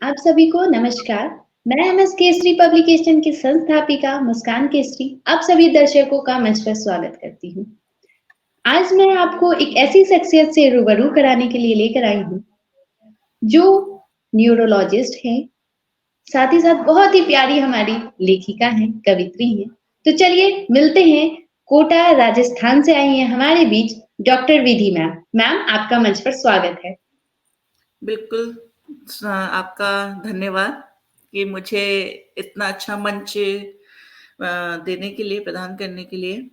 आप सभी को नमस्कार। मैं एमएस केसरी पब्लिकेशन की संस्थापिका मुस्कान केसरी आप सभी दर्शकों का मंच पर स्वागत करती हूँ। आज मैं आपको एक ऐसी शख्सियत से रूबरू कराने के लिए लेकर आई हूँ, जो न्यूरोलॉजिस्ट हैं, साथ ही साथ बहुत ही प्यारी हमारी लेखिका हैं, कवित्री हैं। तो चलिए मिलते हैं, कोटा राजस्थान से आई हैं हमारे बीच डॉक्टर विधि मैम। मैम आपका मंच पर स्वागत है। बिल्कुल आपका धन्यवाद कि मुझे इतना अच्छा मंच देने के लिए, प्रदान करने के लिए।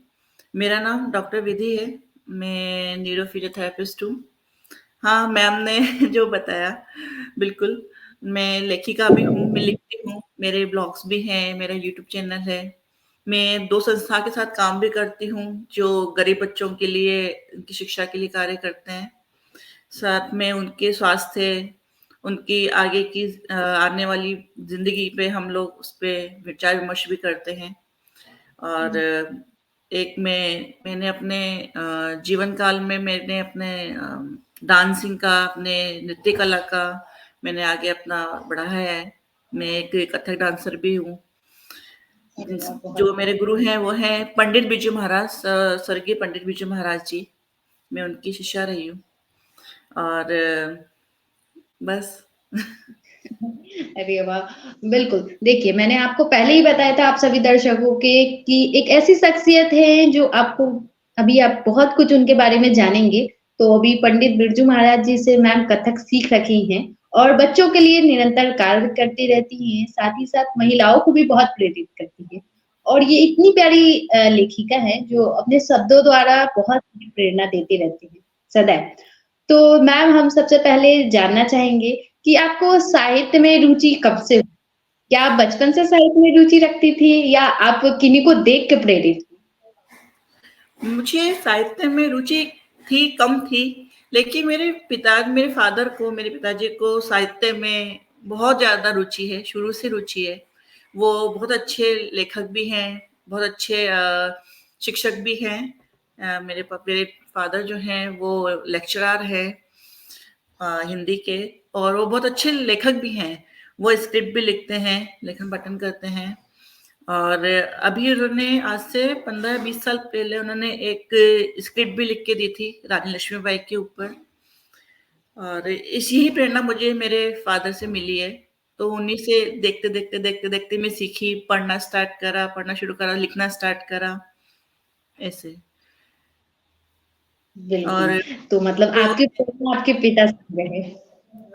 मेरा नाम डॉक्टर विधि है, मैं न्यूरो फिजियोथेरेपिस्ट हूँ। हाँ, मैम ने जो बताया, बिल्कुल, मैं लेखिका भी हूँ, मैं लिखती हूँ, मेरे ब्लॉग्स भी हैं, मेरा यूट्यूब चैनल है। मैं 2 संस्था के साथ काम भी करती हूँ, जो गरीब बच्चों के लिए, उनकी शिक्षा के लिए कार्य करते हैं। साथ में उनके स्वास्थ्य, उनकी आगे की आने वाली ज़िंदगी पे हम लोग उस पे विचार-विमर्श भी करते हैं। और एक मैंने अपने जीवन काल में मैंने अपने डांसिंग का, अपने नृत्य कला का मैंने आगे अपना बढ़ाया है। मैं एक कथक डांसर भी हूँ। अरे वाह! जो बहुत मेरे गुरु हैं वो हैं पंडित बिरजू महाराज, स्वर्गीय पंडित बिरजू महाराज जी। मैं उनकी शिष्या रही हूँ और बस। अरे वाह! बिल्कुल, देखिए मैंने आपको पहले ही बताया था आप सभी दर्शकों के कि एक ऐसी शख्सियत है जो आपको अभी आप बहुत कुछ उनके बारे में जानेंगे। तो अभी पंडित बिरजू महाराज जी से मैम कथक सीख रखी हैं और बच्चों के लिए निरंतर कार्य करती रहती हैं, साथ ही साथ महिलाओं को भी बहुत प्रेरित करती हैं। और ये इतनी प्यारी लेखिका है जो अपने शब्दों द्वारा बहुत प्रेरणा देती रहती हैं, सदैव। तो मैम हम सबसे पहले जानना चाहेंगे कि आपको साहित्य में रुचि कब से हुई? क्या आप बचपन से साहित्य में रुचि रखती थी या आप किन्हीं को देख के प्रेरित हुई? मुझे साहित्य में रुचि थी, कम थी, लेकिन मेरे मेरे पिताजी को साहित्य में बहुत ज़्यादा रुचि है, शुरू से रुचि है। वो बहुत अच्छे लेखक भी हैं, बहुत अच्छे शिक्षक भी हैं। मेरे फादर जो हैं वो लेक्चरर हैं हिंदी के, और वो बहुत अच्छे लेखक भी हैं। वो स्क्रिप्ट भी लिखते हैं, लेखन पठन करते हैं। और अभी उन्होंने आज से 15-20 साल पहले उन्होंने एक स्क्रिप्ट भी लिख के दी थी रानी लक्ष्मीबाई के ऊपर। और यही प्रेरणा मुझे मेरे फादर से मिली है। तो उन्हीं से देखते मैं सीखी, पढ़ना शुरू करा, लिखना स्टार्ट करा, ऐसे। बिल्कुल, और तो मतलब तो आपकी प्रेरणा आपके पिता से रहे।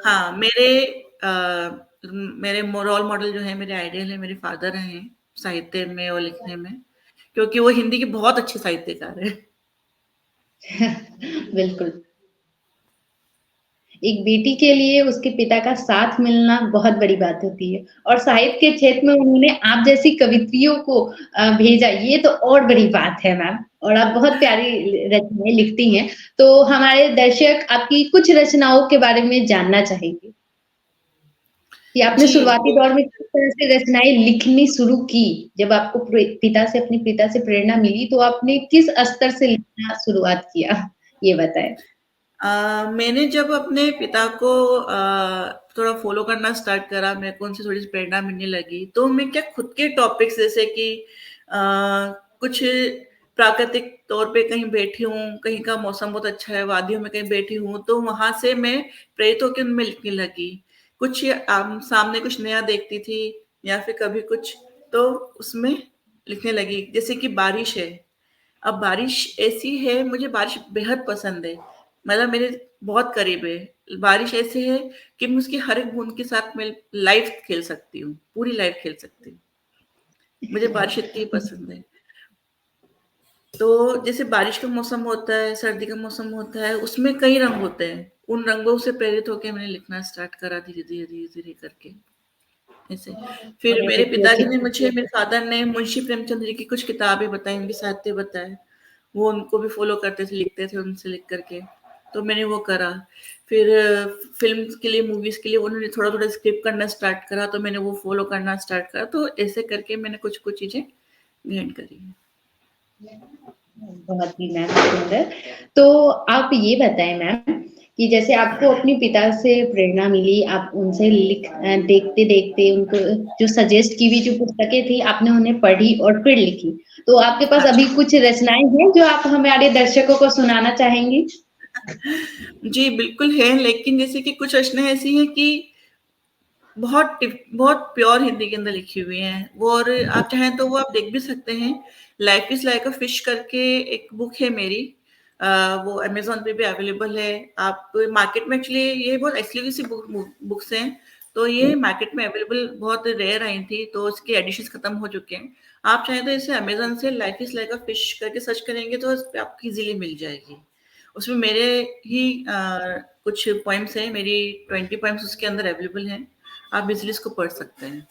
हाँ, मेरे रोल मॉडल जो है, मेरे आइडियल है, मेरे फादर हैं साहित्य में और लिखने में, क्योंकि वो हिंदी के बहुत अच्छे साहित्यकार हैं। बिल्कुल। एक बेटी के लिए उसके पिता का साथ मिलना बहुत बड़ी बात होती है और साहित्य के क्षेत्र में उन्होंने आप जैसी कवित्रियों को भेजा, ये तो और बड़ी बात है मैम। और आप बहुत प्यारी रचनाएँ लिखती हैं। तो हमारे दर्शक आपकी कुछ रचनाओं के बारे में जानना चाहेंगे। कि आपने जी, शुरुआती दौर में किस तरह से रचनाएँ लिखनी शुरू की? जब आपको अपने पिता से प्रेरणा मिली, तो आपने किस स्तर से लिखना शुरुआत किया? ये बताएँ। मैंने जब अपने पिता को थोड़ा फ़ॉलो करना स्टार्ट करा, मेरे को उनसे थोड़ी-सी प्रेरणा मिलने लगी, तो मैं क्या खुद के टॉपिक्स जैसे कि अ, कुछ प्राकृतिक तौर पे कहीं बैठी हूँ, कहीं का मौसम बहुत अच्छा है, वादियों में कहीं बैठी हूँ, तो वहाँ से मैं प्रेरित होके उनमें लिखने लगी। कुछ सामने कुछ नया देखती थी या फिर कभी कुछ, तो उसमें लिखने लगी। जैसे कि बारिश है, अब बारिश ऐसी है, मुझे बारिश बेहद पसंद है, मतलब मेरे बहुत करीब है। बारिश ऐसी है कि मैं उसकी हर एक बूंद के साथ मैं लाइफ खेल सकती हूँ, पूरी लाइफ खेल सकती हूँ। मुझे बारिश इतनी पसंद है। तो जैसे बारिश का मौसम होता है, सर्दी का मौसम होता है, उसमें कई रंग होते हैं। उन रंगों से प्रेरित होके मैंने लिखना स्टार्ट करा धीरे-धीरे करके, ऐसे। फिर बहुत मेरे अच्छी पिताजी अच्छी ने मुझे, मेरे फादर ने मुंशी प्रेमचंद जी की कुछ किताबें बताई, उनके साहित्य बताए। वो उनको भी फ़ॉलो करते थे, लिखते थे उनसे लिख कर के, तो मैंने वो करा। फिर फ़िल्म्स के लिए, मूवीज़ के लिए उन्होंने थोड़ा-थोड़ा स्क्रिप्ट करना स्टार्ट करा, तो मैंने वो फ़ॉलो करना स्टार्ट करा। तो ऐसे करके मैंने कुछ-कुछ चीज़ें गेन करी हैं। बहुत ही मैम सुंदर। तो आप ये बताएँ मैम कि जैसे आपको अपने पिता से प्रेरणा मिली, आप उनसे देखते-देखते उनको जो सजेस्ट की हुई जो पुस्तकें थी, आपने उन्हें पढ़ी और फिर लिखी। तो आपके पास हाँ अभी जी। कुछ रचनाएँ हैं जो आप हमारे दर्शकों को सुनाना चाहेंगी? जी, बिल्कुल है, लेकिन जैसे कि कुछ रचनाएँ ऐसी हैं कि बहुत प्योर हिंदी के अंदर लिखी हुई हैं। वो और आप चाहें तो वो आप देख भी सकते हैं। Life is like a fish करके एक बुक है मेरी। वो अमेज़न पे भी अवेलेबल है। आप मार्केट में एक्चुअली ये बहुत एक्सक्लूसिव बुक्स हैं, तो ये मार्केट में अवेलेबल बहुत रेयर आई थी, तो उसके एडिशंस खत्म हो चुके हैं। आप चाहें तो इसे अमेज़न से life is like a fish करके सर्च करेंगे तो इस पे आपको ईज़िली मिल जाएगी। उसमें मेरे ही कुछ पोएम्स हैं, मेरी 20 पोएम्स उसके अंदर अवेलेबल हैं। आप इज़िली इसको पढ़ सकते हैं।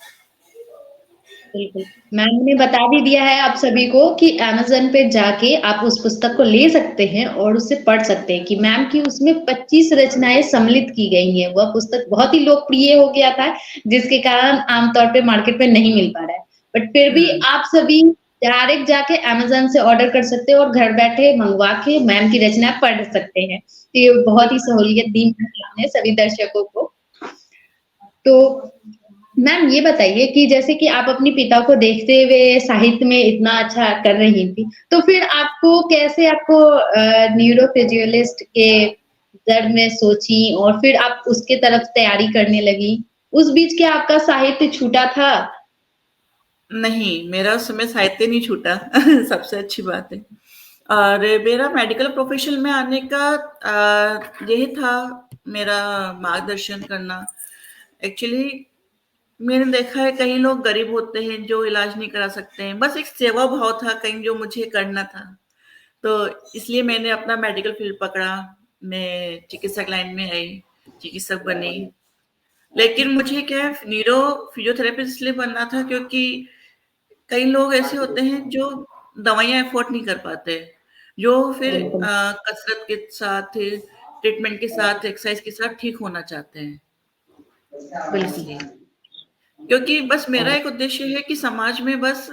बिल्कुल। मैम ने बता भी दिया है आप सभी को कि अमेज़न पे जाके आप उस पुस्तक को ले सकते हैं और उसे पढ़ सकते हैं कि मैम की उसमें 25 रचनाएँ सम्मिलित की गई हैं। वह पुस्तक बहुत ही लोकप्रिय हो गया था, जिसके कारण आम तौर पे मार्केट में नहीं मिल पा रहा है। बट फिर भी हुँ, आप सभी डायरेक्ट जाके अमेज़न से ऑर्डर कर सकते हो और घर बैठे मँगवा के मैम की रचना पढ़ सकते हैं। तो ये बहुत ही बिल्कुल। सहूलियत दी है आपने सभी दर्शकों को। तो मैम ये बताइए कि जैसे कि आप अपने पिता को देखते हुए साहित्य में इतना अच्छा कर रही थी, तो फिर आपको कैसे आपको न्यूरोफिजियोलॉजिस्ट के दर में सोची और फिर आप उसके तरफ तैयारी करने लगी? उस बीच क्या आपका साहित्य छूटा था? नहीं, मेरा उस समय साहित्य नहीं छूटा सबसे अच्छी बात है। और मेरा मेडिकल प्रोफ़ेशन में आने का यही था मेरा मार्गदर्शन करना। एक्चुअली मैंने देखा है कई लोग गरीब होते हैं जो इलाज नहीं करा सकते हैं। बस एक सेवा भाव था कहीं जो मुझे करना था। तो इसलिए मैंने अपना मेडिकल फ़ील्ड पकड़ा। मैं चिकित्सक लाइन में आई, चिकित्सक बनी। लेकिन मुझे क्या है फिज़ियोथेरेपिस्ट इसलिए बनना था क्योंकि कई लोग ऐसे होते हैं जो दवाइयाँ अफ़ोर्ड नहीं कर पाते, जो फिर बिल्कुल, कसरत के साथ, ट्रीटमेंट के साथ, एक्सरसाइज़ के साथ ठीक होना चाहते हैं, बिल्कुल। इसलिए। क्योंकि बस मेरा एक उद्देश्य है कि समाज में बस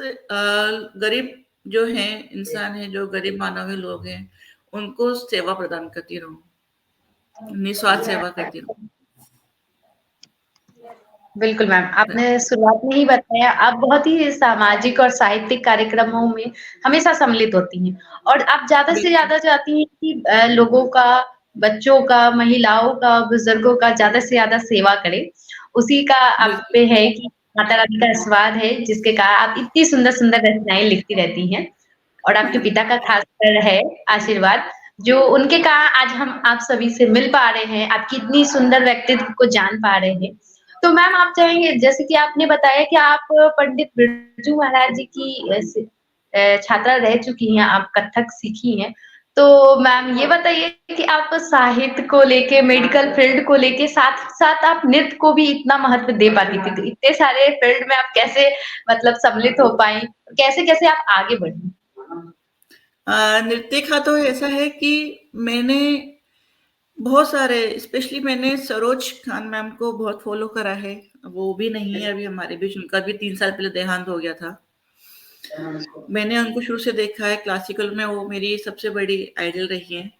गरीब जो हैं, इंसान हैं, जो गरीब मानव है, लोग हैं, उनको सेवा प्रदान करती रहूँ, निस्वार्थ सेवा करती रहूँ। बिल्कुल मैम, ब आपने शुरुआत में ही बताया आप बहुत ही सामाजिक और साहित्यिक कार्यक्रमों में हमेशा सम्मिलित होती हैं और आप ज़्यादा से बिल्कुल, ज़्यादा चाहती हैं कि लोगों का, बच्चों का, महिलाओं का, बुज़ुर्गों का ज़्यादा से ज़्यादा सेवा करें। उसी का आप बिल्कुल। पे है कि माता रानी का आशीर्वाद है जिसके कारण आप इतनी सुंदर-सुंदर रचनाएँ लिखती रहती हैं और आपके हुँ। पिता का ख़ासकर है आशीर्वाद, जो उनके कारण आज हम आप सभी से मिल पा रहे हैं, आपकी इतनी सुंदर व्यक्तित्व को जान पा रहे हैं। तो मैम आप चाहेंगे जैसे कि आपने बताया कि आप पंडित बिरजू महाराज जी की छात्रा रह चुकी हैं, आप कथक सीखी हैं। तो मैम ये बताइए कि आप साहित्य को लेके, मेडिकल फील्ड को लेके साथ-साथ आप नृत्य को भी इतना महत्व दे पाती थी। तो इतने सारे फील्ड में आप कैसे मतलब सम्मिलित हो पाईं? कैसे-कैसे आप आगे बढ़ी? नृत्य का तो ऐसा है कि मैंने बहुत सारे स्पेशली मैंने सरोज खान मैम को बहुत फ़ॉलो करा है। वो भी नहीं है अभी हमारे बीच, उनका भी 3 साल पहले देहांत हो गया था। मैंने उनको शुरू से देखा है, क्लासिकल में वो मेरी सबसे बड़ी आइडल रही हैं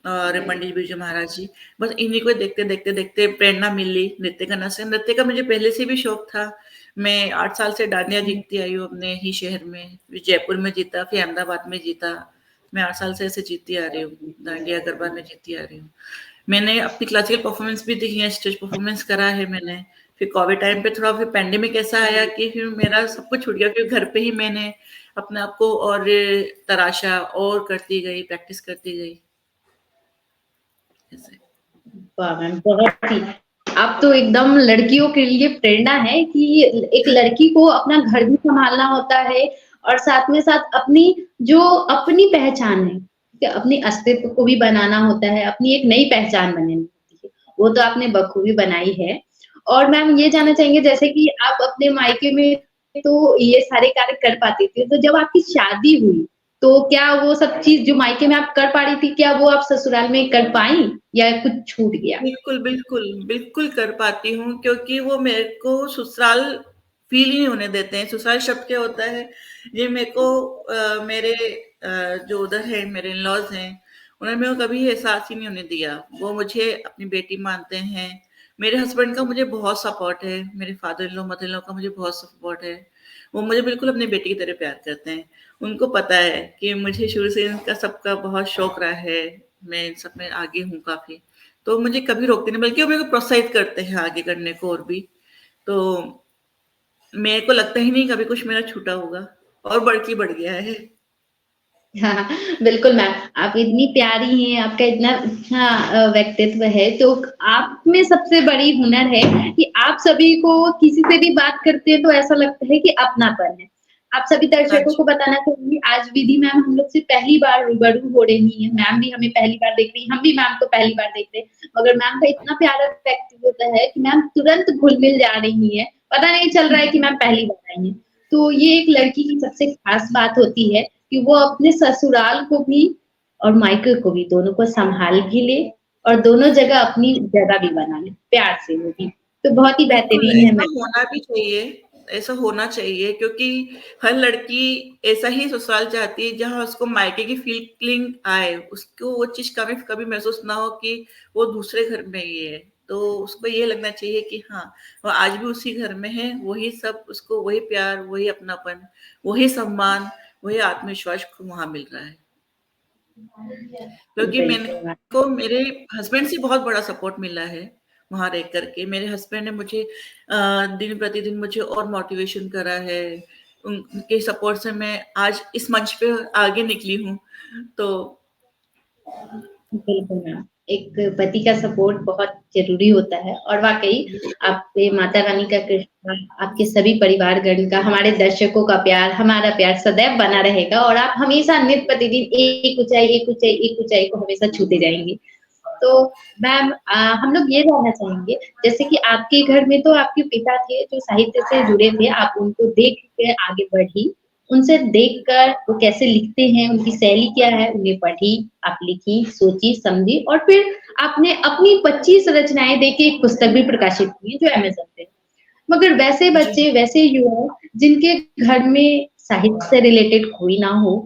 और पंडित बिरजू महाराज जी। बस इन्हीं को देखते प्रेरणा मिली नृत्य करने से। नृत्य का मुझे पहले से भी शौक था। मैं 8 साल से डांडिया जीतती आई हूँ अपने ही शहर में। फिर जयपुर में जीता, फिर अहमदाबाद में जीता। मैं 8 साल से ऐसे जीतती आ रही हूँ, डांडिया, गरबा में जीतती आ रही हूँ। मैंने अपनी क्लासिकल परफ़ॉर्मेंस भी दी है, स्टेज परफ़ॉर्मेंस करा है मैंने। फिर कोविड टाइम पे थोड़ा फिर पैंडेमिक ऐसा आया कि फिर मेरा सब कुछ छूट गया, फिर घर पे ही मैंने अपने आप को और तराशा और करती गई, प्रैक्टिस करती गई, ऐसे। वाह मैम! बहुत ही आप तो एकदम लड़कियों के लिए प्रेरणा है कि एक लड़की को अपना घर भी सँभालना होता है और साथ में साथ अपनी जो अपनी पहचान है, ठीक है? अपने अस्तित्व को भी बनाना होता है, अपनी एक नई पहचान बनानी होती है। वो तो आपने बखूबी बनाई है। और मैम ये जानना चाहेंगे जैसे कि आप अपने मायके में तो ये सारे कार्य कर पाती थी, तो जब आपकी शादी हुई, तो क्या वो सब चीज़ जो मायके में आप कर पा रही थी, क्या वो आप ससुराल में कर पाईं या कुछ छूट गया? बिल्कुल कर पाती हूँ क्योंकि वो मेरे को ससुराल फ़ील ही नहीं होने देते हैं। ससुराल शब्द क्या होता है, ये मेरे को मेरे जो उधर है, मेरे इन-लॉज़ हैं, उन्होंने मेरे को कभी एहसास ही नहीं होने दिया। वो मुझे अपनी बेटी मानते हैं। मेरे हस्बैंड का मुझे बहुत सपोर्ट है, मेरे father in law, mother in law का मुझे बहुत सपोर्ट है। वो मुझे बिल्कुल अपनी बेटी की तरह प्यार करते हैं। उनको पता है कि मुझे शुरू से इनका सबका बहुत शौक रहा है, मैं इन सब में आगे हूँ काफ़ी। तो मुझे कभी रोकते नहीं, बल्कि वो मेरे को प्रोत्साहित करते हैं आगे करने को और भी। तो मेरे को लगता ही नहीं कभी कुछ मेरा छूटा होगा, और बढ़ के बढ़ गया है। हाँ, बिल्कुल मैम, आप इतनी प्यारी हैं, आपका इतना अच्छा व्यक्तित्व है, तो आप में सबसे बड़ी हुनर है कि आप सभी को किसी से भी बात करते हैं तो ऐसा लगता है कि अपनापन है। आप सभी हाँ दर्शकों जी। को बताना चाहूँगी, आज विधि मैम हम लोग से पहली बार रूबरू हो रही हैं, मैम भी हमें पहली बार देख रही हैं, हम भी मैम को पहली बार देख रहे हैं, मगर मैम का इतना प्यारा व्यक्तित्व है कि मैम तुरंत घुल-मिल जा रही हैं, पता नहीं चल रहा है कि मैम पहली बार आई हैं। तो ये एक लड़की की सबसे खास बात होती है कि वो अपने ससुराल को भी और मायके को भी दोनों को सँभाल भी ले और दोनों जगह अपनी जगह भी बना ले, प्यार से वो भी। तो बहुत ही बिल्कुल, बेहतरीन है ऐसा मैम। होना भी चाहिए, ऐसा होना चाहिए, क्योंकि हर लड़की ऐसा ही ससुराल चाहती है जहाँ उसको मायके की फीलिंग आए, उसको वो चीज़ कभी कभी महसूस ना हो कि वो दूसरे घर में ही है। तो उसको ये लगना चाहिए कि हाँ, वो आज भी उसी घर में है, वही सब उसको वही प्यार, वही अपनापन, वही सम्मान, वही आत्मविश्वास को वहाँ मिल रहा है। क्योंकि मैंने बिल्कुल मैम। को मेरे हस्बैंड से बहुत बड़ा सपोर्ट मिला है वहाँ रह कर के। मेरे हस्बैंड ने मुझे दिन प्रतिदिन मुझे और मोटिवेशन करा है। उनके सपोर्ट से मैं आज इस मंच पे आगे निकली हूँ। तो बिल्कुल मैम, एक पति का सपोर्ट बहुत ज़रूरी होता है और वाक़ई आप पे माता रानी का कृपा, आपके सभी परिवारगण का, हमारे दर्शकों का प्यार, हमारा प्यार सदैव बना रहेगा और आप हमेशा नित्य प्रतिदिन एक ऊँचाई, एक ऊँचाई, एक ऊँचाई को हमेशा छूते जाएँगी। तो मैम हम लोग ये जानना चाहेंगे, जैसे कि आपके घर में तो आपके पिता थे जो साहित्य से जुड़े थे, आप उनको देख के आगे बढ़ी। उनसे देखकर वो कैसे लिखते हैं, उनकी शैली क्या है, उन्हें पढ़ी, आप लिखी, सोची, समझी और फिर आपने अपनी 25 रचनाएँ देके एक पुस्तक भी प्रकाशित की है जो अमेज़न पे है। मगर वैसे जी। बच्चे, वैसे युवा जिनके घर में साहित्य से रिलेटेड कोई ना हो,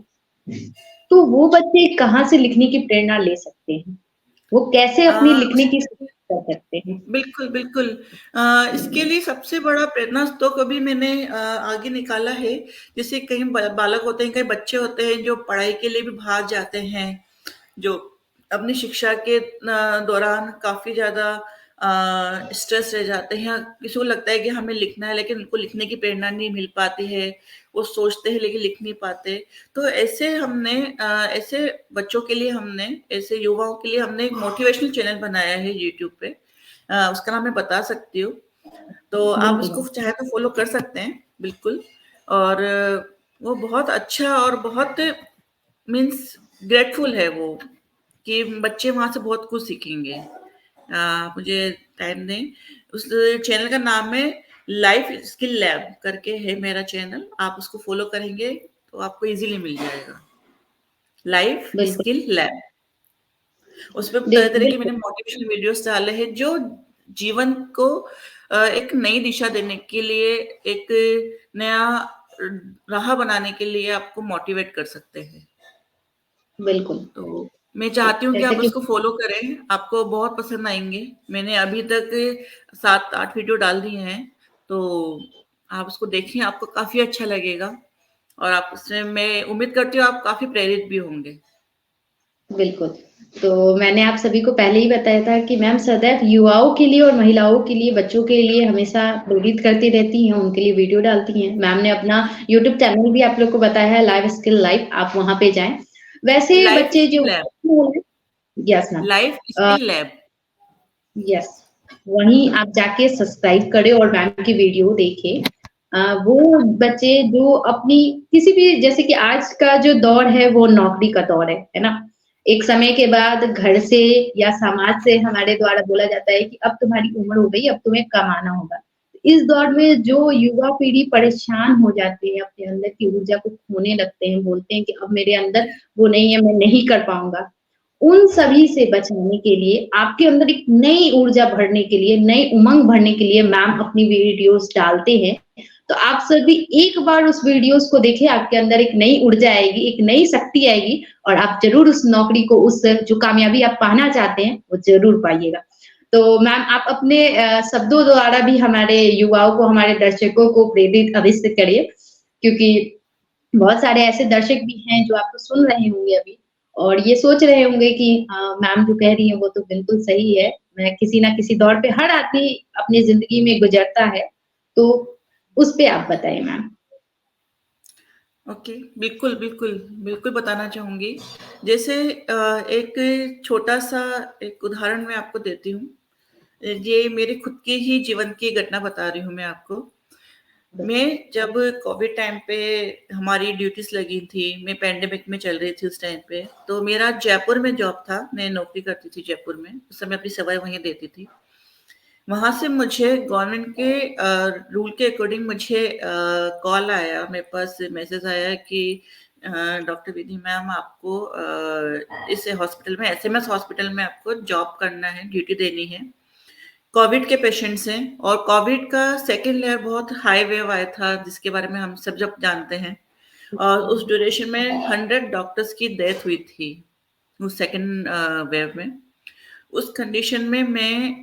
तो वो बच्चे कहाँ से लिखने की प्रेरणा ले सकते हैं? वो कैसे अपनी लिखने की उसके शुरुआत कर सकते हैं? बिल्कुल, बिल्कुल। इसके लिए सबसे बड़ा प्रेरणा तो कभी मैंने आगे निकाला है, जैसे कहीं ब बालक होते हैं, कई बच्चे होते हैं जो पढ़ाई के लिए भी बाहर जाते हैं, जो अपनी शिक्षा के दौरान काफ़ी ज़्यादा स्ट्रेस रह जाते हैं। किसी को लगता है कि हमें लिखना है, लेकिन उनको लिखने की प्रेरणा नहीं मिल पाती है। वो सोचते हैं लेकिन लिख नहीं पाते। तो ऐसे हमने ऐसे बच्चों के लिए हमने, ऐसे युवाओं के लिए हमने एक मोटिवेशनल चैनल बनाया है यूट्यूब पे। उसका नाम मैं बता सकती हूँ। तो आप बिल्कुल, उसको चाहे तो फ़ॉलो कर सकते हैं, बिल्कुल। और वो बहुत अच्छा और बहुत मीन्स ग्रेटफुल है वो, कि बच्चे वहाँ से बहुत कुछ सीखेंगे। मुझे टाइम दें। उस चैनल का नाम है लाइफ स्किल लैब करके है मेरा चैनल। आप उसको फ़ॉलो करेंगे तो आपको ईज़िली मिल जाएगा। लाइफ बिल्कुल। Skill lab. उसपे तरह-तरह की बिल्कुल, मैंने मोटिवेशनल वीडियोज़ डाले हैं जो जीवन को एक नई दिशा देने के लिए, एक नया अ, राह बनाने के लिए आपको मोटिवेट कर सकते हैं। बिल्कुल। तो मैं चाहती हूँ कि जैसे आप कि उसको फ़ॉलो करें, आपको बहुत पसंद आएँगे। मैंने अभी तक 7-8 वीडियो डाल दिए हैं, तो आप उसको देखें, आपको काफ़ी अच्छा लगेगा और आप उससे मैं उम्मीद करती हूँ आप काफ़ी प्रेरित भी होंगे। बिल्कुल। तो मैंने आप सभी को पहले ही बताया था कि मैम सदैव युवाओं के लिए और महिलाओं के लिए, बच्चों के लिए हमेशा प्रेरित करती रहती हैं, उनके लिए वीडियो डालती हैं। मैम ने अपना यूट्यूब चैनल भी आप लोग को बताया है लाइव स्किल लाइव, आप वहाँ पे जाएँ। वैसे लाइफ बच्चे स्किल जो लैब, यस मैम। लाइफ अ, स्किल लैब। यस, वहीं आप जाके सब्सक्राइब करें और मैम की वीडियो देखें। वो बच्चे जो अपनी किसी भी जैसे कि आज का जो दौर है वो नौकरी का दौर है ना? एक समय के बाद घर से या समाज से हमारे द्वारा बोला जाता है कि अब तुम्हारी उम्र हो गई, अब तुम्हें कमाना होगा। इस दौर में जो युवा पीढ़ी परेशान हो जाती है, अपने अंदर की ऊर्जा को खोने लगते हैं, बोलते हैं कि अब मेरे अंदर वो नहीं है, मैं नहीं कर पाऊँगा। उन सभी से बचाने के लिए, आपके अंदर एक नई ऊर्जा भरने के लिए, नई उमंग भरने के लिए मैम अपनी वीडियोज़ डालते हैं। तो आप सभी एक बार उस वीडियोज़ को देखिए, आपके अंदर एक नई ऊर्जा आएगी, एक नई शक्ति आएगी और आप ज़रूर उस नौकरी को, उस जो कामयाबी आप पाना चाहते हैं, वो ज़रूर पाइएगा। तो मैम आप अपने शब्दों द्वारा भी हमारे युवाओं को, हमारे दर्शकों को प्रेरित अवश्य करिए, क्योंकि बहुत सारे ऐसे दर्शक भी हैं जो आपको सुन रहे होंगे अभी और ये सोच रहे होंगे कि मैम जो कह रही हैं वो तो बिल्कुल सही है। मैं किसी न किसी दौर पे हर आदमी अपनी ज़िंदगी में गुज़रता है, तो उस पे आप बताइए मैम? ओके, बिल्कुल, बिल्कुल, बिल्कुल बताना चाहूँगी। जैसे एक छोटा-सा एक उदाहरण मैं आपको देती हूँ। ये मेरे खुद के ही जीवन की घटना बता रही हूँ मैं आपको। मैं जब कोविड टाइम पे हमारी ड्यूटीज़ लगी थी, मैं पैंडेमिक में चल रही थी उस टाइम पे, तो मेरा जयपुर में जॉब था, मैं नौकरी करती थी जयपुर में, उस समय अपनी सेवाएँ वहीं देती थी। वहाँ से मुझे गवर्नमेंट के रूल के अकॉर्डिंग मुझे कॉल आया, मेरे पास मैसेज आया कि डॉक्टर विधि मैम आपको इस हॉस्पिटल में एसएमएस हॉस्पिटल में आपको जॉब करना है, ड्यूटी देनी है। कोविड के पेशेंट्स हैं और कोविड का सेकंड लेयर बहुत हाई वेव आया था, जिसके बारे में हम सब जब जानते हैं और उस ड्यूरेशन में 100 डॉक्टर्स की डेथ हुई थी, उस सेकंड वेव में। उस कंडीशन में मैं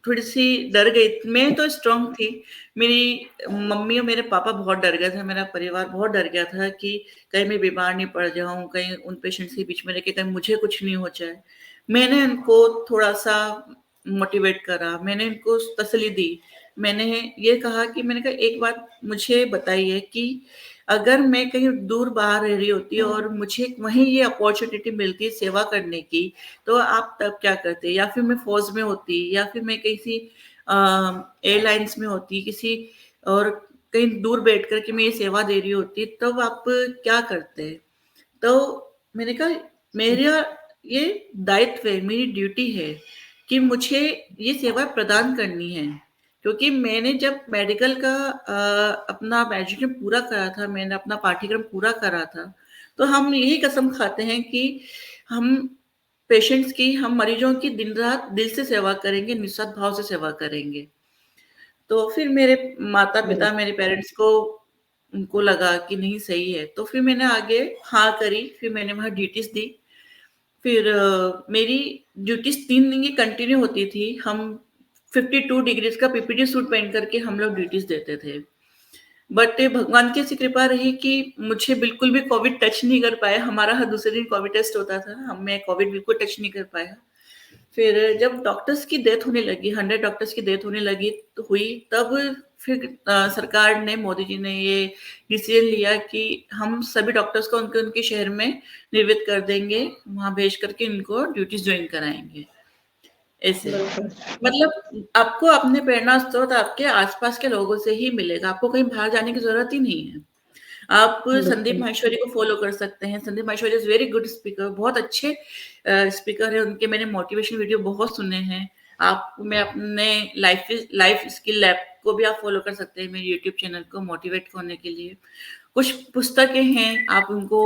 थोड़ी-सी डर गई। मैं तो स्ट्रॉन्ग थी, मेरी मम्मी और मेरे पापा बहुत डर गए थे, मेरा परिवार बहुत डर गया था कि कहीं मैं बीमार नहीं पड़ जाऊँ, कहीं उन पेशेंट्स के बीच में रह के कहीं मुझे कुछ नहीं हो जाए। मैंने उनको थोड़ा-सा मोटिवेट करा, मैंने उनको तसल्ली दी। मैंने ये कहा कि मैंने कहा एक बात मुझे बताइए कि अगर मैं कहीं दूर बाहर रह रही होती और मुझे वहीं ये अपॉर्च्युनिटी मिलती सेवा करने की, तो आप तब क्या करते? या फिर मैं फ़ौज में होती या फिर मैं किसी एयरलाइन्स में होती, किसी और कहीं दूर बैठ कर के मैं ये सेवा दे रही होती, तब आप क्या करते? तो मैंने कहा मेरा ये दायित्व है, मेरी ड्यूटी है कि मुझे ये सेवा प्रदान करनी है। क्योंकि मैंने जब मेडिकल का अपना ग्रेजुएशन पूरा करा था, मैंने अपना पाठ्यक्रम पूरा करा था, तो हम यही कसम खाते हैं कि हम पेशेंट्स की, हम मरीजों की दिन-रात दिल से सेवा करेंगे, निस्वार्थ भाव से सेवा करेंगे। तो फिर मेरे माता-पिता, मेरे पेरेंट्स को उनको लगा कि नहीं सही है, तो फिर मैंने आगे हाँ करी, फिर मैंने वहाँ ड्यूटीज़ दी। फिर मेरी ड्यूटीज़ 3 दिन की कंटिन्यू होती थी। हम 52 डिग्रीज़ का पीपीटी सूट पहन कर के हम लोग ड्यूटीज़ देते थे। बट भगवान की ऐसी कृपा रही कि मुझे बिल्कुल भी कोविड टच नहीं कर पाया। हमारा हर दूसरे दिन कोविड टेस्ट होता था, मैं कोविड बिल्कुल टच नहीं कर पाया। फिर जब डॉक्टर्स की डेथ होने लगी, 100 डॉक्टर्स की डेथ होने लगी तो हुई, तब फिर सरकार ने, मोदी जी ने ये डिसीजन लिया कि हम सभी डॉक्टर्स को उनके-उनके शहर में नियमित कर देंगे, वहाँ भेज कर के इनको ड्यूटीज़ जॉइन कराएँगे, ऐसे। बिल्कुल, मतलब आपको अपने प्रेरणा स्रोत आपके आस-पास के लोगों से ही मिलेगा, आपको कहीं बाहर जाने की ज़रूरत ही नहीं है। आप संदीप बिल्कुल। माहेश्वरी को फ़ॉलो कर सकते हैं। Sandeep Maheshwari is very good speaker, बहुत अच्छे स्पीकर हैं, उनके मैंने मोटिवेशन वीडियो बहुत सुने हैं। आप मैं अपने लाइफ स्किल लैब को भी आप फ़ॉलो कर सकते हैं, मेरे यूट्यूब चैनल को मोटिवेट होने के लिए। कुछ पुस्तकें हैं, आप उनको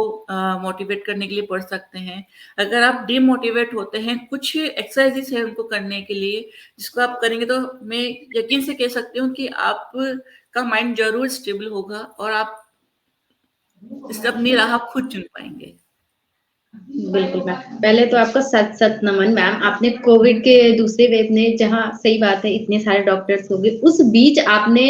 मोटिवेट करने के लिए पढ़ सकते हैं। अगर आप डिमोटिवेट होते हैं, कुछ एक्सरसाइज़ेज़ हैं उनको करने के लिए, जिसको आप करेंगे तो मैं यकीन से कह सकती हूँ कि आपका माइंड ज़रूर स्टेबल होगा और आप इससे अपनी राह खुद चुन पाएँगे। बिल्कुल मैम। पहले तो आपका सत-सत नमन मैम, आपने कोविड के दूसरे वेव में जहाँ सही बात है इतने सारे डॉक्टर्स हो गए, उस बीच आपने